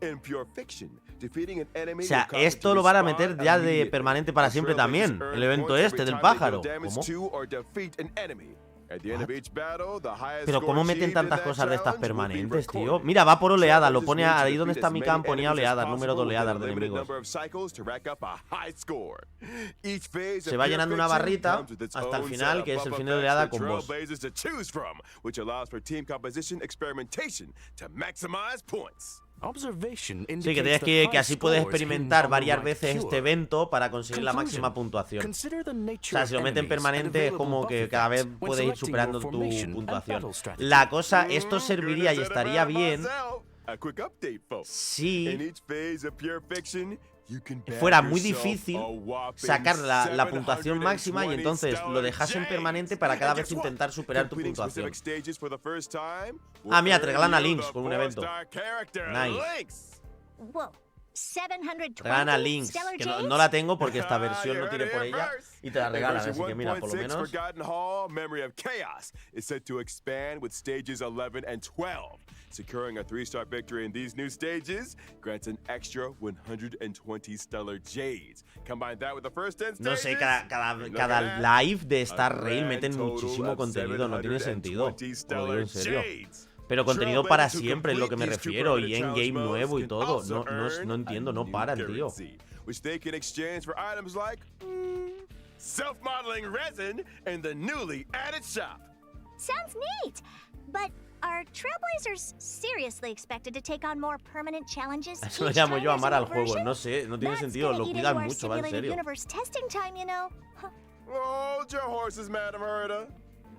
[SPEAKER 4] In Pure Fiction, defeating an enemy
[SPEAKER 1] O sea,
[SPEAKER 4] will cause it
[SPEAKER 1] esto
[SPEAKER 4] to
[SPEAKER 1] lo van a
[SPEAKER 4] respawn
[SPEAKER 1] meter ya de
[SPEAKER 4] immediately.
[SPEAKER 1] permanente para siempre
[SPEAKER 4] Trailblazers
[SPEAKER 1] también.
[SPEAKER 4] earn
[SPEAKER 1] El evento
[SPEAKER 4] points
[SPEAKER 1] este
[SPEAKER 4] every
[SPEAKER 1] del
[SPEAKER 4] time they
[SPEAKER 1] pájaro.
[SPEAKER 4] deal damage
[SPEAKER 1] ¿Cómo?
[SPEAKER 4] to or defeat an enemy. At the end of each battle, the highest
[SPEAKER 1] Pero
[SPEAKER 4] score
[SPEAKER 1] ¿cómo meten
[SPEAKER 4] achieved in
[SPEAKER 1] tantas
[SPEAKER 4] that
[SPEAKER 1] cosas de estas
[SPEAKER 4] challenge will be
[SPEAKER 1] permanentes, tío?
[SPEAKER 4] recorded.
[SPEAKER 1] Mira, va por oleadas, lo
[SPEAKER 4] Trailblazers
[SPEAKER 1] pone
[SPEAKER 4] need to
[SPEAKER 1] ahí donde
[SPEAKER 4] defeat
[SPEAKER 1] está
[SPEAKER 4] as
[SPEAKER 1] mi
[SPEAKER 4] many
[SPEAKER 1] campo, ponía
[SPEAKER 4] enemies as
[SPEAKER 1] oleadas, número de
[SPEAKER 4] possible
[SPEAKER 1] oleadas
[SPEAKER 4] within
[SPEAKER 1] de
[SPEAKER 4] a limited
[SPEAKER 1] enemigos.
[SPEAKER 4] number of cycles to rack up a high score. Each phase
[SPEAKER 1] Se
[SPEAKER 4] of
[SPEAKER 1] va
[SPEAKER 4] Pure
[SPEAKER 1] llenando una
[SPEAKER 4] Fiction
[SPEAKER 1] barrita
[SPEAKER 4] comes with its
[SPEAKER 1] hasta el
[SPEAKER 4] own
[SPEAKER 1] final,
[SPEAKER 4] set
[SPEAKER 1] que
[SPEAKER 4] of
[SPEAKER 1] es el
[SPEAKER 4] buff
[SPEAKER 1] final de
[SPEAKER 4] effects
[SPEAKER 1] oleada
[SPEAKER 4] for
[SPEAKER 1] con boss.
[SPEAKER 4] Trailblazers to choose from, which allows for team composition experimentation to maximize points.
[SPEAKER 5] Observation
[SPEAKER 1] Sí,
[SPEAKER 5] indicates
[SPEAKER 1] que tienes
[SPEAKER 5] that
[SPEAKER 1] que
[SPEAKER 5] high
[SPEAKER 1] así puedes
[SPEAKER 5] scores
[SPEAKER 1] experimentar
[SPEAKER 5] hinge on the
[SPEAKER 1] varias
[SPEAKER 5] right
[SPEAKER 1] veces
[SPEAKER 5] cure.
[SPEAKER 1] este evento para conseguir la
[SPEAKER 5] Conclusion.
[SPEAKER 1] máxima puntuación.
[SPEAKER 5] Consider the
[SPEAKER 1] O
[SPEAKER 5] nature
[SPEAKER 1] sea,
[SPEAKER 5] of
[SPEAKER 1] si lo meten
[SPEAKER 5] enemies and
[SPEAKER 1] permanente es
[SPEAKER 5] available
[SPEAKER 1] como
[SPEAKER 5] buff
[SPEAKER 1] que cada vez
[SPEAKER 5] effects when
[SPEAKER 1] puedes ir
[SPEAKER 5] selecting
[SPEAKER 1] superando
[SPEAKER 5] your
[SPEAKER 1] tu
[SPEAKER 5] formation and
[SPEAKER 1] puntuación.
[SPEAKER 5] battle strategy.
[SPEAKER 1] La cosa, esto serviría y
[SPEAKER 4] Couldn't have said it
[SPEAKER 1] estaría
[SPEAKER 4] better
[SPEAKER 1] bien
[SPEAKER 4] myself. A quick update, folks.
[SPEAKER 1] si
[SPEAKER 4] In each phase of Pure Fiction, you can bag
[SPEAKER 1] fuera muy
[SPEAKER 4] yourself
[SPEAKER 1] difícil
[SPEAKER 4] a whopping
[SPEAKER 1] sacar la puntuación
[SPEAKER 4] 720
[SPEAKER 1] máxima y entonces lo
[SPEAKER 4] stellar
[SPEAKER 1] dejasen
[SPEAKER 4] jades.
[SPEAKER 1] permanente para cada
[SPEAKER 4] And
[SPEAKER 1] vez
[SPEAKER 4] guess what?
[SPEAKER 1] intentar superar tu
[SPEAKER 4] Completing
[SPEAKER 1] puntuación.
[SPEAKER 4] specific stages for the first time will
[SPEAKER 1] Ah, mira, te
[SPEAKER 4] earn
[SPEAKER 1] regalan a
[SPEAKER 4] you
[SPEAKER 1] Lynx
[SPEAKER 4] the
[SPEAKER 1] con un evento.
[SPEAKER 4] 4-star character,
[SPEAKER 1] Nice.
[SPEAKER 4] Lynx.
[SPEAKER 6] Whoa. 720
[SPEAKER 1] Regalan a Lynx,
[SPEAKER 6] stellar
[SPEAKER 1] que
[SPEAKER 6] jades?
[SPEAKER 1] no la tengo porque esta
[SPEAKER 4] Ah,
[SPEAKER 1] versión
[SPEAKER 4] you
[SPEAKER 1] no
[SPEAKER 4] heard
[SPEAKER 1] tiene
[SPEAKER 4] it
[SPEAKER 1] por
[SPEAKER 4] here
[SPEAKER 1] ella
[SPEAKER 4] first.
[SPEAKER 1] y te la
[SPEAKER 4] And
[SPEAKER 1] regalan,
[SPEAKER 4] version
[SPEAKER 1] así que mira, por lo
[SPEAKER 4] 1.6
[SPEAKER 1] menos.
[SPEAKER 4] Forgotten Hall, Memory of Chaos, is set to expand with stages 11 and 12. Securing a 3-star victory in these new stages grants an extra 120 stellar jades. Combine that with the first 10
[SPEAKER 1] No
[SPEAKER 4] stages.
[SPEAKER 1] sé, cada
[SPEAKER 4] and look
[SPEAKER 1] cada
[SPEAKER 4] at that,
[SPEAKER 1] live de
[SPEAKER 4] a
[SPEAKER 1] Star Rail
[SPEAKER 4] grand
[SPEAKER 1] meten
[SPEAKER 4] total
[SPEAKER 1] muchísimo
[SPEAKER 4] of
[SPEAKER 1] contenido, no tiene sentido.
[SPEAKER 4] 720
[SPEAKER 1] Os lo
[SPEAKER 4] stellar
[SPEAKER 1] digo en serio.
[SPEAKER 4] jades.
[SPEAKER 1] Pero contenido para
[SPEAKER 4] Trailblazers who
[SPEAKER 1] siempre es lo que me
[SPEAKER 4] complete these two
[SPEAKER 1] refiero, y
[SPEAKER 4] permanent
[SPEAKER 1] en game
[SPEAKER 4] challenge modes
[SPEAKER 1] nuevo y
[SPEAKER 4] can
[SPEAKER 1] todo.
[SPEAKER 4] also
[SPEAKER 1] No
[SPEAKER 4] earn
[SPEAKER 1] entiendo,
[SPEAKER 4] a
[SPEAKER 1] no
[SPEAKER 4] new
[SPEAKER 1] paran, tío.
[SPEAKER 4] currency, which they can exchange for items like self-modeling resin in the newly added shop.
[SPEAKER 6] Sounds neat. But are Trailblazers seriously expected to take on more permanent challenges?
[SPEAKER 1] Eso lo
[SPEAKER 6] each
[SPEAKER 1] llamo
[SPEAKER 6] time
[SPEAKER 1] yo
[SPEAKER 6] there's a
[SPEAKER 1] amar al
[SPEAKER 6] new
[SPEAKER 1] juego.
[SPEAKER 6] version?
[SPEAKER 1] No sé, no tiene
[SPEAKER 6] That's
[SPEAKER 1] sentido,
[SPEAKER 6] gonna
[SPEAKER 1] lo
[SPEAKER 6] eat
[SPEAKER 1] cuidan
[SPEAKER 6] into our
[SPEAKER 1] mucho, va en
[SPEAKER 6] simulated
[SPEAKER 1] serio.
[SPEAKER 6] universe testing time, you know. Huh.
[SPEAKER 4] Hold your horses, Madam Herda.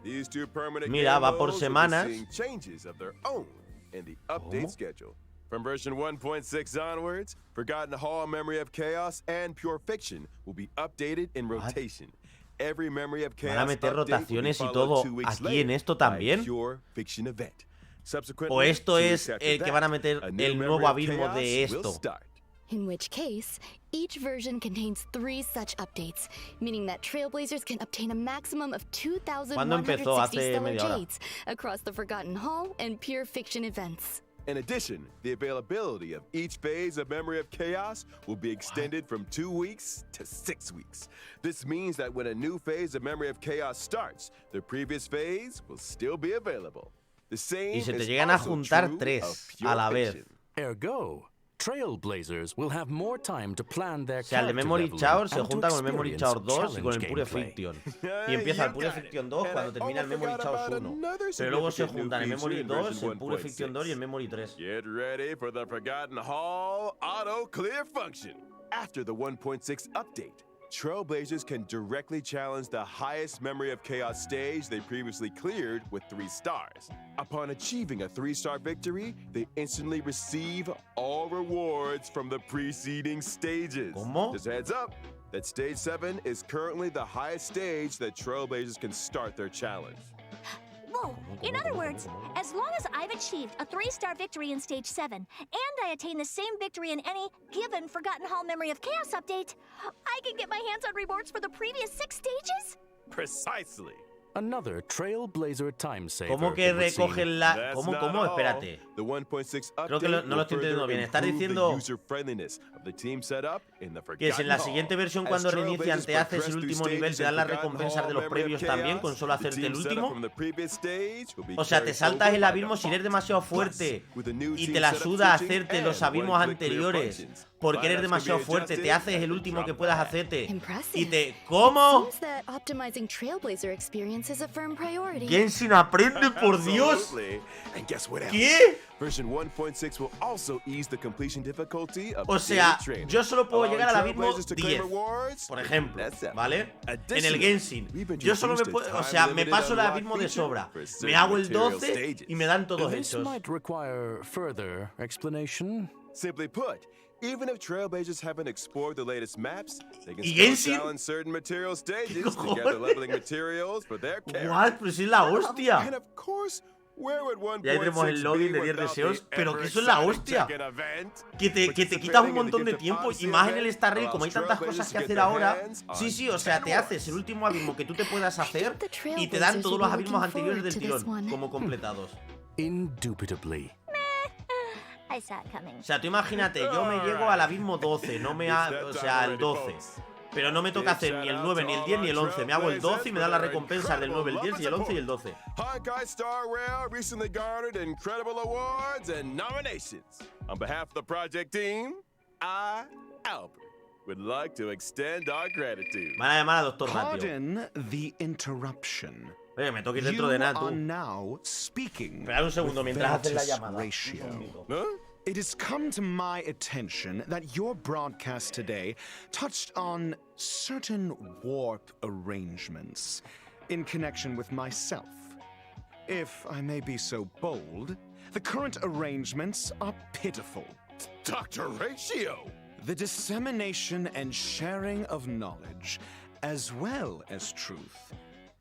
[SPEAKER 4] These two permanent
[SPEAKER 1] Mira,
[SPEAKER 4] game
[SPEAKER 1] va por
[SPEAKER 4] modes will be
[SPEAKER 1] semanas.
[SPEAKER 4] seeing changes of their own in the update
[SPEAKER 1] ¿Cómo?
[SPEAKER 4] schedule. From version 1.6 onwards, Forgotten Hall, Memory of Chaos, and Pure Fiction will be updated in rotation. Every Memory of Chaos
[SPEAKER 1] Van a meter
[SPEAKER 4] update will be
[SPEAKER 1] rotaciones y
[SPEAKER 4] followed
[SPEAKER 1] todo
[SPEAKER 4] 2 weeks
[SPEAKER 1] aquí en
[SPEAKER 4] later
[SPEAKER 1] esto
[SPEAKER 4] by a
[SPEAKER 1] también.
[SPEAKER 4] Pure Fiction event. Subsequently,
[SPEAKER 1] O esto
[SPEAKER 4] 2
[SPEAKER 1] es
[SPEAKER 4] weeks after
[SPEAKER 1] que van a
[SPEAKER 4] that,
[SPEAKER 1] meter
[SPEAKER 4] a new
[SPEAKER 1] el
[SPEAKER 4] Memory
[SPEAKER 1] nuevo
[SPEAKER 4] of
[SPEAKER 1] abismo
[SPEAKER 4] Chaos
[SPEAKER 1] de
[SPEAKER 4] will
[SPEAKER 1] esto.
[SPEAKER 4] start.
[SPEAKER 3] In which case, each version contains 3 such updates, meaning that Trailblazers can obtain a maximum of
[SPEAKER 1] ¿Cuándo empezó?
[SPEAKER 3] 2,160
[SPEAKER 1] Hace
[SPEAKER 3] stellar
[SPEAKER 1] media hora.
[SPEAKER 3] jades across the Forgotten Hall and Pure Fiction events.
[SPEAKER 4] In addition, the availability of each phase of Memory of Chaos will be extended from 2 weeks to 6 weeks. This means that when a new phase of Memory of Chaos starts, the previous phase will still be available. The same
[SPEAKER 1] Y se te
[SPEAKER 4] is
[SPEAKER 1] llegan a
[SPEAKER 4] also
[SPEAKER 1] juntar
[SPEAKER 4] true
[SPEAKER 1] 3
[SPEAKER 4] of
[SPEAKER 1] a
[SPEAKER 4] Pure
[SPEAKER 1] la vez.
[SPEAKER 4] Fiction.
[SPEAKER 5] Ergo, Trailblazers will have more time to plan their
[SPEAKER 1] O sea, el de
[SPEAKER 5] character
[SPEAKER 1] Memory
[SPEAKER 5] leveling
[SPEAKER 1] Chaos se
[SPEAKER 5] and to
[SPEAKER 1] junta con el Memory
[SPEAKER 5] experience
[SPEAKER 1] Chaos 2 y con el
[SPEAKER 5] challenge
[SPEAKER 1] Pure
[SPEAKER 5] gameplay.
[SPEAKER 1] Fiction.
[SPEAKER 4] Yeah,
[SPEAKER 1] Y empieza el
[SPEAKER 4] you
[SPEAKER 1] Pure
[SPEAKER 4] got it.
[SPEAKER 1] Fiction 2
[SPEAKER 4] And
[SPEAKER 1] cuando
[SPEAKER 4] I
[SPEAKER 1] termina el
[SPEAKER 4] almost
[SPEAKER 1] Memory
[SPEAKER 4] forgot
[SPEAKER 1] Chaos
[SPEAKER 4] about
[SPEAKER 1] 1.
[SPEAKER 4] another
[SPEAKER 1] Pero luego se
[SPEAKER 4] significant new
[SPEAKER 1] juntan el
[SPEAKER 4] feature
[SPEAKER 1] Memory
[SPEAKER 4] in
[SPEAKER 1] 2,
[SPEAKER 4] version
[SPEAKER 1] el Pure Fiction 2 y el
[SPEAKER 4] 1.6.
[SPEAKER 1] Memory 3.
[SPEAKER 4] Get ready for the Forgotten Hall auto clear function. After the 1.6 update, Trailblazers can directly challenge the highest Memory of Chaos stage they previously cleared with 3 stars. Upon achieving a 3-star victory, they instantly receive all rewards from the preceding stages.
[SPEAKER 1] ¿Cómo?
[SPEAKER 4] Just a heads up that stage 7 is currently the highest stage that Trailblazers can start their challenge.
[SPEAKER 6] Whoa. In other words, as long as I've achieved a 3-star victory in Stage 7, and I attain the same victory in any given Forgotten Hall Memory of Chaos update, I can get my hands on rewards for the previous 6 stages?
[SPEAKER 4] Precisely.
[SPEAKER 5] Another Trailblazer time saver.
[SPEAKER 1] ¿Cómo que
[SPEAKER 5] it would seem.
[SPEAKER 1] recogen la...?
[SPEAKER 4] That's
[SPEAKER 1] ¿Cómo?
[SPEAKER 4] not
[SPEAKER 1] ¿Cómo?
[SPEAKER 4] all.
[SPEAKER 1] Espérate.
[SPEAKER 4] The 1.6
[SPEAKER 1] Creo que
[SPEAKER 4] update
[SPEAKER 1] no lo estoy
[SPEAKER 4] will
[SPEAKER 1] entendiendo
[SPEAKER 4] further
[SPEAKER 1] bien. Estás
[SPEAKER 4] improve the
[SPEAKER 1] diciendo
[SPEAKER 4] user-friendliness of the team setup in the
[SPEAKER 1] que si en la
[SPEAKER 4] Forgotten
[SPEAKER 1] siguiente
[SPEAKER 4] Hall.
[SPEAKER 1] versión
[SPEAKER 4] As
[SPEAKER 1] cuando reinician
[SPEAKER 4] Trailblazers
[SPEAKER 1] te haces el
[SPEAKER 4] progress
[SPEAKER 1] último
[SPEAKER 4] through
[SPEAKER 1] nivel, te
[SPEAKER 4] stages
[SPEAKER 1] dan
[SPEAKER 4] in
[SPEAKER 1] las
[SPEAKER 4] Forgotten
[SPEAKER 1] recompensas de
[SPEAKER 4] Hall
[SPEAKER 1] los
[SPEAKER 4] Memory of
[SPEAKER 1] previos también,
[SPEAKER 4] Chaos,
[SPEAKER 1] con solo
[SPEAKER 4] the
[SPEAKER 1] hacerte el
[SPEAKER 4] team setup
[SPEAKER 1] último.
[SPEAKER 4] from the previous stage will be
[SPEAKER 1] O sea, te
[SPEAKER 4] carried
[SPEAKER 1] saltas
[SPEAKER 4] over
[SPEAKER 1] el
[SPEAKER 4] by
[SPEAKER 1] abismo si eres
[SPEAKER 4] default.
[SPEAKER 1] demasiado
[SPEAKER 4] Plus,
[SPEAKER 1] fuerte
[SPEAKER 4] with the new
[SPEAKER 1] y
[SPEAKER 4] team
[SPEAKER 1] te la
[SPEAKER 4] setup
[SPEAKER 1] suda
[SPEAKER 4] switching
[SPEAKER 1] hacerte los
[SPEAKER 4] and
[SPEAKER 1] abismos
[SPEAKER 4] one-click clear
[SPEAKER 1] anteriores
[SPEAKER 4] functions.
[SPEAKER 1] porque eres
[SPEAKER 4] Lineups can be
[SPEAKER 1] demasiado fuerte, te
[SPEAKER 4] adjusted
[SPEAKER 1] haces el
[SPEAKER 4] and
[SPEAKER 1] último que
[SPEAKER 4] drop
[SPEAKER 1] puedas
[SPEAKER 4] back.
[SPEAKER 1] hacerte
[SPEAKER 3] Impressive.
[SPEAKER 1] y te... ¿Cómo?
[SPEAKER 3] Seems that optimizing Trailblazer experience is a firm priority.
[SPEAKER 1] Genshin aprende, por Dios.
[SPEAKER 4] Absolutely. And guess what else?
[SPEAKER 1] ¿Qué?
[SPEAKER 4] Version 1.6 will also ease the completion difficulty of
[SPEAKER 1] O sea,
[SPEAKER 4] daily training,
[SPEAKER 1] yo solo puedo
[SPEAKER 4] allowing
[SPEAKER 1] llegar al abismo
[SPEAKER 4] Trailblazers to claim
[SPEAKER 1] 10,
[SPEAKER 4] rewards
[SPEAKER 1] por ejemplo,
[SPEAKER 4] That's it.
[SPEAKER 1] ¿vale? En el
[SPEAKER 4] Additionally,
[SPEAKER 1] Genshin.
[SPEAKER 4] we've
[SPEAKER 1] Yo solo me
[SPEAKER 4] introduced a
[SPEAKER 1] puedo... O sea, me
[SPEAKER 4] time-limited
[SPEAKER 1] paso el
[SPEAKER 4] unlock
[SPEAKER 1] abismo de
[SPEAKER 4] feature
[SPEAKER 1] sobra.
[SPEAKER 4] for
[SPEAKER 1] Me
[SPEAKER 4] certain
[SPEAKER 1] hago el
[SPEAKER 4] material
[SPEAKER 1] 12
[SPEAKER 4] stages.
[SPEAKER 1] y me dan todos
[SPEAKER 5] This
[SPEAKER 1] hechos.
[SPEAKER 5] might require further explanation.
[SPEAKER 4] Simply put, even if Trailblazers haven't explored the latest maps, they can
[SPEAKER 1] ¿Y
[SPEAKER 4] still
[SPEAKER 1] Genshin?
[SPEAKER 4] challenge certain material stages
[SPEAKER 1] ¿Qué
[SPEAKER 4] to gather
[SPEAKER 1] cojones?
[SPEAKER 4] leveling materials for their character.
[SPEAKER 1] What? Pero si es la
[SPEAKER 4] And
[SPEAKER 1] hostia.
[SPEAKER 4] of course, where would 1.6
[SPEAKER 1] Ya tenemos el login de 10
[SPEAKER 4] be without
[SPEAKER 1] deseos,
[SPEAKER 4] the
[SPEAKER 1] pero que eso es la
[SPEAKER 4] ever-exciting
[SPEAKER 1] hostia.
[SPEAKER 4] check-in event?
[SPEAKER 1] Que te quitas un montón de tiempo y más en el Star Rail, como hay tantas cosas que hacer ahora. Sí, sí, o sea, te haces el último abismo que tú te puedas hacer y te dan todos los abismos anteriores del tirón como completados.
[SPEAKER 5] Indubitably.
[SPEAKER 6] I saw it coming.
[SPEAKER 1] O sea, tú imagínate, yo me llego al abismo 12, no me o sea, al 12. Pero no me toca hacer ni el 9, ni el 10, ni el 11. Me hago el 12 y me dan las recompensas del 9, el 10 y el 11 y el 12.
[SPEAKER 4] Honkai Star Rail recently garnered incredible awards and nominations. On behalf of the project team, I, Albert, would like to extend our gratitude.
[SPEAKER 1] Me van a llamar a Doctor Ratio.
[SPEAKER 7] Pardon the interruption.
[SPEAKER 1] Oye, me toques
[SPEAKER 7] You
[SPEAKER 1] dentro de nada,
[SPEAKER 7] are
[SPEAKER 1] tú.
[SPEAKER 7] now speaking
[SPEAKER 1] Esperad un segundo
[SPEAKER 7] with
[SPEAKER 1] mientras haces la
[SPEAKER 7] Ventus
[SPEAKER 1] llamada. Un
[SPEAKER 7] Ratio.
[SPEAKER 1] segundito.
[SPEAKER 4] Huh?
[SPEAKER 7] It has come to my attention that your broadcast today touched on certain warp arrangements in connection with myself. If I may be so bold, the current arrangements are pitiful.
[SPEAKER 4] Dr. Ratio!
[SPEAKER 7] The dissemination and sharing of knowledge, as well as truth,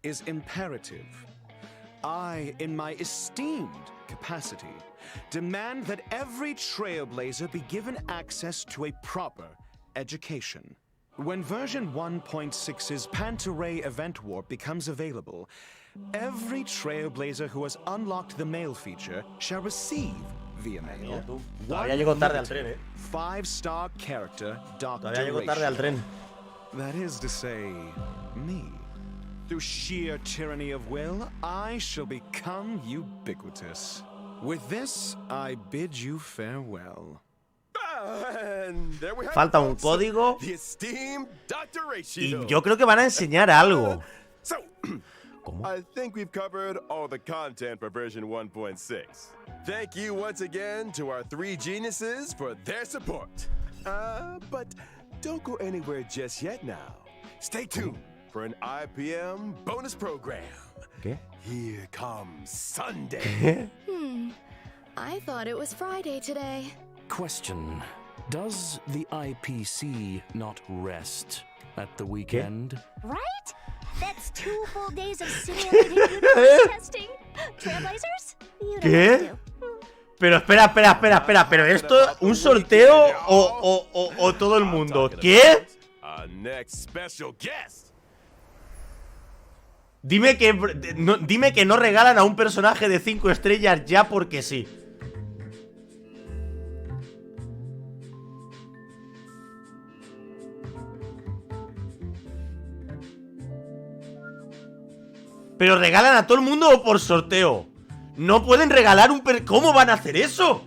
[SPEAKER 7] is imperative. I, in my esteemed capacity, demand that every Trailblazer be given access to a proper education. When version 1.6's Pantaray Event Warp becomes available, every Trailblazer who has unlocked the mail feature shall receive, via mail,
[SPEAKER 1] Tú.
[SPEAKER 7] one
[SPEAKER 1] Todavía llego tarde al tren,
[SPEAKER 7] limited 5-star character
[SPEAKER 1] Todavía llego tarde al
[SPEAKER 7] doctoration.
[SPEAKER 1] tren.
[SPEAKER 7] That is to say, me. Through sheer tyranny of will, I shall become ubiquitous. With this, I bid you farewell.
[SPEAKER 4] And there we have
[SPEAKER 1] Falta
[SPEAKER 4] it,
[SPEAKER 1] un
[SPEAKER 4] folks.
[SPEAKER 1] código.
[SPEAKER 4] The esteemed Dr.
[SPEAKER 1] Y
[SPEAKER 4] Ratio.
[SPEAKER 1] yo creo que van a enseñar algo.
[SPEAKER 4] So,
[SPEAKER 1] ¿Cómo?
[SPEAKER 4] I think we've covered all the content for version 1.6. Thank you once again to our 3 geniuses for their support. But don't go anywhere just yet now. Stay tuned for an IPM bonus program.
[SPEAKER 1] ¿Qué?
[SPEAKER 4] Here comes Sunday.
[SPEAKER 3] I thought it was Friday today.
[SPEAKER 5] Question. Does the IPC not rest at the weekend?
[SPEAKER 6] Right? That's 2 full days of simulated universe testing. Trailblazers? You don't
[SPEAKER 1] ¿Qué?
[SPEAKER 6] have to.
[SPEAKER 1] Pero espera. ¿Pero esto un sorteo o todo el mundo? ¿Qué?
[SPEAKER 4] Our next special guest.
[SPEAKER 1] Dime que no regalan a un personaje de 5 estrellas ya porque sí. Pero regalan a todo el mundo o por sorteo. No pueden regalar un ¿Cómo van a hacer eso?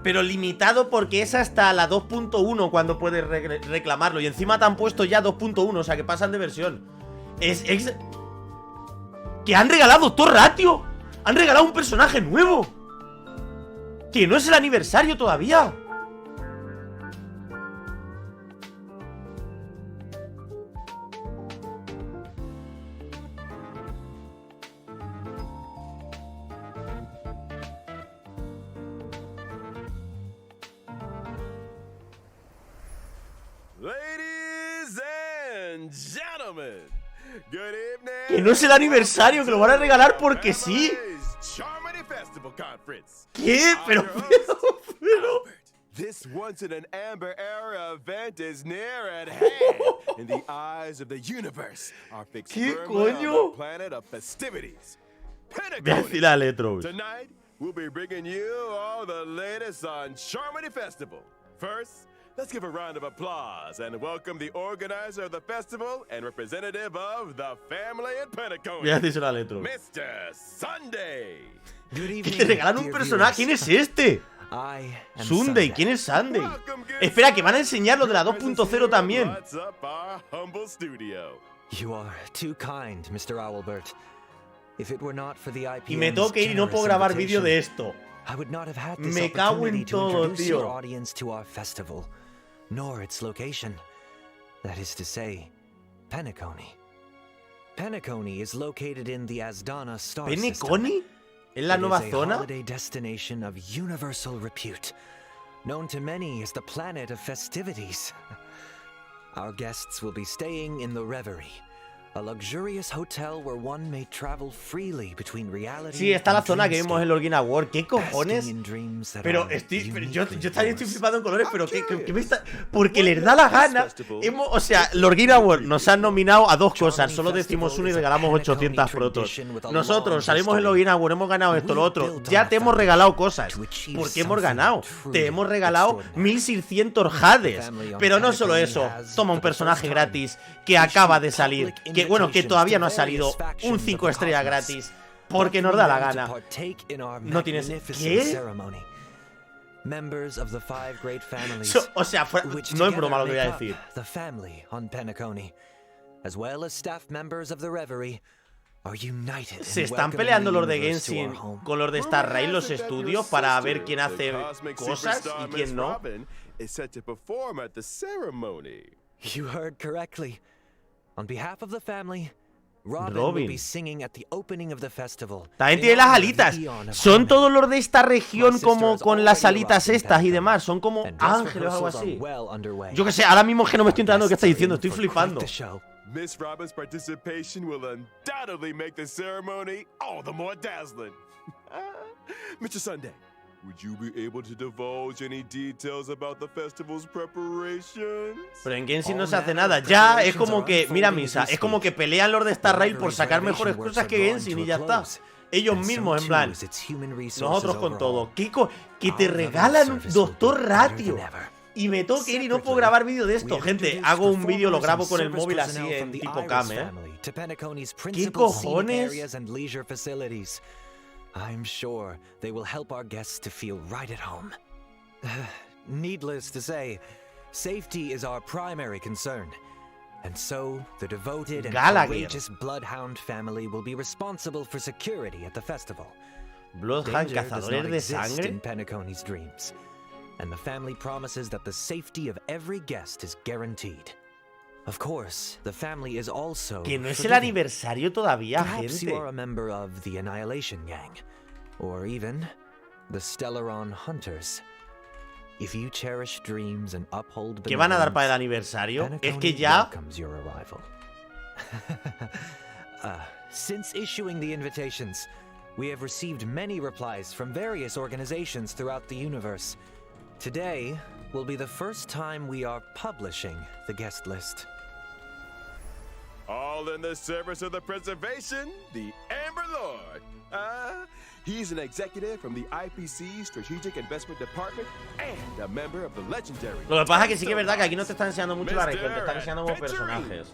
[SPEAKER 1] Pero limitado porque es hasta la 2.1 cuando puedes reclamarlo. Y encima te han puesto ya 2.1, o sea que pasan de versión. Que han regalado Doctor Ratio. Han regalado un personaje nuevo. Que no es el aniversario todavía.
[SPEAKER 4] Ladies and gentlemen, good evening.
[SPEAKER 1] Que no es el aniversario, que lo van a regalar porque sí.
[SPEAKER 4] Charmony Festival Conference.
[SPEAKER 1] ¿Qué? Pero...
[SPEAKER 4] This once in an amber era event is near at hand. In the eyes of the universe, our fixed
[SPEAKER 1] ¿Qué
[SPEAKER 4] firmly on
[SPEAKER 1] coño?
[SPEAKER 4] the planet of festivities.
[SPEAKER 1] Voy a decir a Letros.
[SPEAKER 4] Tonight, we'll be bringing you all the latest on Charmony Festival. First, let's give a round of applause and welcome the organizer of the festival and representative of the family at Pentacone,
[SPEAKER 1] Voy a decir a Letros.
[SPEAKER 4] Mr. Sunday.
[SPEAKER 1] Que te regalan un personaje. ¿Quién es este? Sunday, ¿quién es Sunday? Espera, que van a enseñar lo de la 2.0 también.
[SPEAKER 4] What's up, our humble studio?
[SPEAKER 8] You are too kind, Mr. Owlbert. If it were not for the
[SPEAKER 1] Y me tengo que ir y no puedo grabar vídeo de esto.
[SPEAKER 8] I would not have had this
[SPEAKER 1] Me cago en
[SPEAKER 8] opportunity to
[SPEAKER 1] todo,
[SPEAKER 8] introduce your
[SPEAKER 1] tío.
[SPEAKER 8] audience to our festival, nor its location. That is to say, Pentacone. Pentacone is located in the Asdana star system.
[SPEAKER 1] ¿Peneconi? ¿Es la nueva
[SPEAKER 8] It is a
[SPEAKER 1] zona?
[SPEAKER 8] holiday destination of universal repute, known to many as the planet of festivities. Our guests will be staying in the Reverie, a luxurious hotel where one may travel freely between reality.
[SPEAKER 1] Sí, está la
[SPEAKER 8] and
[SPEAKER 1] zona que vimos en
[SPEAKER 8] dreamscape,
[SPEAKER 1] el Orgin Award. ¿Qué cojones?
[SPEAKER 8] basking in dreams that
[SPEAKER 1] Pero
[SPEAKER 8] are
[SPEAKER 1] yo
[SPEAKER 8] uniquely
[SPEAKER 1] también estoy
[SPEAKER 8] yours.
[SPEAKER 1] flipando en colores, pero ¿qué me está...? Porque les da la gana. O sea, el Orgin Award nos han nominado a dos cosas. Solo decimos uno y regalamos 800 protos. Nosotros salimos en el Orgin Award, hemos ganado esto, lo otro. Ya te hemos regalado cosas. ¿Por qué hemos ganado? Te hemos regalado 1600 Hades. Pero no solo eso. Toma un personaje gratis que acaba de salir. Que bueno, que todavía no ha salido. Un 5 estrellas gratis. Porque nos da la gana. No tienes... ¿Qué?
[SPEAKER 8] Members of the five great families,
[SPEAKER 1] O sea,
[SPEAKER 8] which
[SPEAKER 1] no es broma lo que voy a
[SPEAKER 8] together
[SPEAKER 1] decir.
[SPEAKER 8] make up the family on Pentacone, as well as staff members of the Reverie, are united
[SPEAKER 1] Se
[SPEAKER 8] in
[SPEAKER 1] están
[SPEAKER 8] welcoming
[SPEAKER 1] peleando
[SPEAKER 8] the
[SPEAKER 1] los de
[SPEAKER 8] universe to our
[SPEAKER 1] Genshin
[SPEAKER 8] home.
[SPEAKER 1] con los de Star Rail, los
[SPEAKER 4] Rumors that
[SPEAKER 1] estudios,
[SPEAKER 4] your
[SPEAKER 1] para
[SPEAKER 4] sister,
[SPEAKER 1] ver quién hace
[SPEAKER 4] the cosmic
[SPEAKER 1] cosas
[SPEAKER 4] superstar
[SPEAKER 1] y quién
[SPEAKER 4] Miss
[SPEAKER 1] no.
[SPEAKER 4] Robin, is set to perform at the ceremony.
[SPEAKER 8] You heard correctly. On behalf of the family, Robin
[SPEAKER 1] Robin.
[SPEAKER 8] will be singing at the opening of the festival.
[SPEAKER 1] También
[SPEAKER 8] in
[SPEAKER 1] tiene las
[SPEAKER 8] honor of the
[SPEAKER 1] alitas.
[SPEAKER 8] Eon of
[SPEAKER 1] Son
[SPEAKER 8] Harmony.
[SPEAKER 1] todos los de esta región
[SPEAKER 8] My sister
[SPEAKER 1] como
[SPEAKER 8] has
[SPEAKER 1] con las
[SPEAKER 8] already
[SPEAKER 1] alitas
[SPEAKER 8] arrived in
[SPEAKER 1] estas y
[SPEAKER 8] Pentacone,
[SPEAKER 1] demás. Son como
[SPEAKER 8] and dress
[SPEAKER 1] ángeles o algo
[SPEAKER 8] rehearsals are
[SPEAKER 1] así.
[SPEAKER 8] well underway.
[SPEAKER 1] Yo que sé, ahora mismo es que no me estoy enterando de qué está
[SPEAKER 8] Guests
[SPEAKER 1] diciendo.
[SPEAKER 8] are
[SPEAKER 1] Estoy
[SPEAKER 8] in for quite
[SPEAKER 1] flipando.
[SPEAKER 8] the show.
[SPEAKER 4] Miss Robin's participation will undoubtedly make the ceremony all the more dazzling. Mr. Sunday, would you be able to divulge any details about the festival's preparations?
[SPEAKER 1] Pero en Genshin no se hace nada. Ya es como que, mira Misa, es como que pelean los de Star Rail por sacar mejores cosas que Genshin y ya está. Ellos mismos, en plan, nosotros con todo. Kiko, que te regalan Doctor Ratio. Y me tengo que ir y no puedo grabar vídeo de esto. Gente, hago un vídeo, lo grabo con el móvil así en tipo cam, ¿Qué cojones?
[SPEAKER 8] I'm sure they will help our guests to feel right at home. Needless to say, safety is our primary concern. And so, the devoted and
[SPEAKER 1] Gallagher.
[SPEAKER 8] courageous Bloodhound family will be responsible for security at the festival.
[SPEAKER 1] Bloodhound,
[SPEAKER 8] Danger does
[SPEAKER 1] cazadores
[SPEAKER 8] not
[SPEAKER 1] de
[SPEAKER 8] exist
[SPEAKER 1] sangre.
[SPEAKER 8] in Pentecone's dreams, and the family promises that the safety of every guest is guaranteed. Of course, the family is also
[SPEAKER 1] Que no es el
[SPEAKER 8] forgiving.
[SPEAKER 1] aniversario todavía,
[SPEAKER 8] Perhaps you are a
[SPEAKER 1] gente.
[SPEAKER 8] member of the Annihilation Gang, or even the Stellaron Hunters. If you cherish dreams and uphold
[SPEAKER 1] ¿Qué van a dar para el
[SPEAKER 8] benevolence,
[SPEAKER 1] aniversario? Es
[SPEAKER 8] Pentacone
[SPEAKER 1] que ya...
[SPEAKER 8] welcomes your arrival. Since issuing the invitations, we have received many replies from various organizations throughout the universe. Today will be the first time we are publishing the guest list.
[SPEAKER 4] All in the service of the preservation, the Amber Lord. He's an executive from the IPC Strategic Investment Department and a member of the legendary.
[SPEAKER 1] Lo que pasa es que sí que es verdad que aquí no te están enseñando mucho la región, te están enseñando como personajes.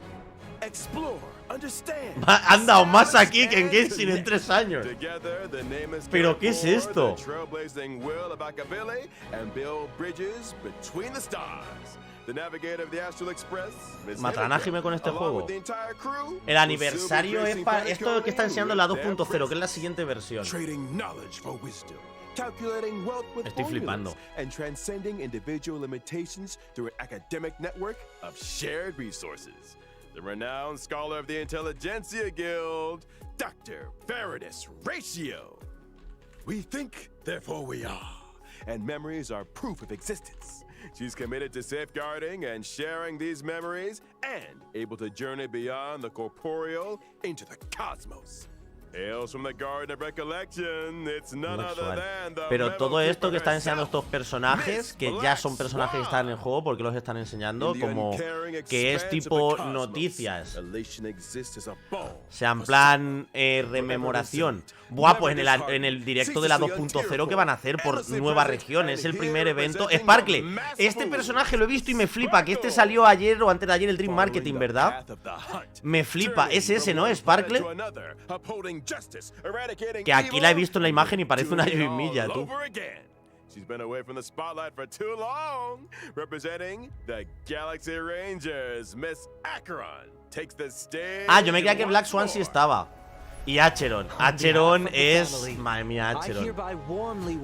[SPEAKER 4] Explore, understand.
[SPEAKER 1] Han dado más aquí que en Genshin en 3 años.
[SPEAKER 4] Together, the name is
[SPEAKER 1] ¿Pero qué es esto?
[SPEAKER 4] The trailblazing will of Akabili and build bridges between the stars. The navigator of the Astral Express, Miss
[SPEAKER 1] Matranájime con este
[SPEAKER 4] along
[SPEAKER 1] juego.
[SPEAKER 4] with the entire crew,
[SPEAKER 1] El aniversario
[SPEAKER 4] will
[SPEAKER 1] es
[SPEAKER 4] still be
[SPEAKER 1] para...
[SPEAKER 4] gracing
[SPEAKER 1] Esto que está enseñando la
[SPEAKER 4] Pentacone
[SPEAKER 1] 2.0, que es la siguiente versión.
[SPEAKER 4] Trading knowledge for wisdom, calculating wealth with
[SPEAKER 1] Estoy
[SPEAKER 4] formulas,
[SPEAKER 1] flipando.
[SPEAKER 4] and transcending individual limitations through an academic network of shared resources. The renowned scholar of the Intelligentsia Guild, Dr. Veritas Ratio. We think, therefore we are, and memories are proof of existence. She's committed to safeguarding and sharing these memories and able to journey beyond the corporeal into the cosmos. Hails from the Garden of Recollection. It's none other than the
[SPEAKER 1] Pero todo
[SPEAKER 4] Memo
[SPEAKER 1] esto que
[SPEAKER 4] Keeper
[SPEAKER 1] están enseñando
[SPEAKER 4] herself,
[SPEAKER 1] estos personajes, que ya son personajes que están en el juego, porque los están enseñando como que es tipo noticias. O sea, en plan rememoración. Buah, pues en el directo de la 2.0 que van a hacer por nueva región. Es el primer evento. Sparkle, este personaje lo he visto y me flipa. Que este salió ayer o antes de ayer en el Dream Marketing, ¿verdad? Me flipa. Es ese, ¿no? Sparkle. Que aquí la he visto en la imagen y parece una Yuimilla, tú.
[SPEAKER 4] She's been away from the spotlight for too long. Representing the Galaxy Rangers, Miss Acheron takes the stage.
[SPEAKER 1] Ah, yo me creía que Black Swan sí estaba. Y Acheron. Acheron es... Madre mía, Acheron.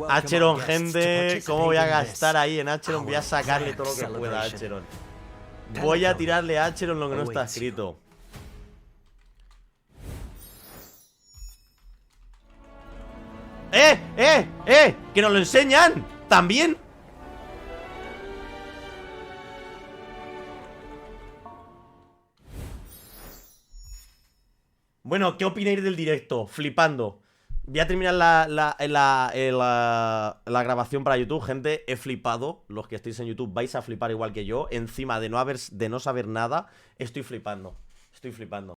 [SPEAKER 1] Acheron, gente. ¿Cómo voy a gastar ahí en Acheron? Voy a sacarle todo lo que pueda a Acheron. Voy a tirarle a Acheron lo que no está escrito. ¡Que nos lo enseñan! ¿También? Bueno, ¿qué opináis del directo? Flipando. Voy a terminar la grabación para YouTube, gente. He flipado. Los que estáis en YouTube vais a flipar igual que yo. Encima de no saber nada, estoy flipando. Estoy flipando.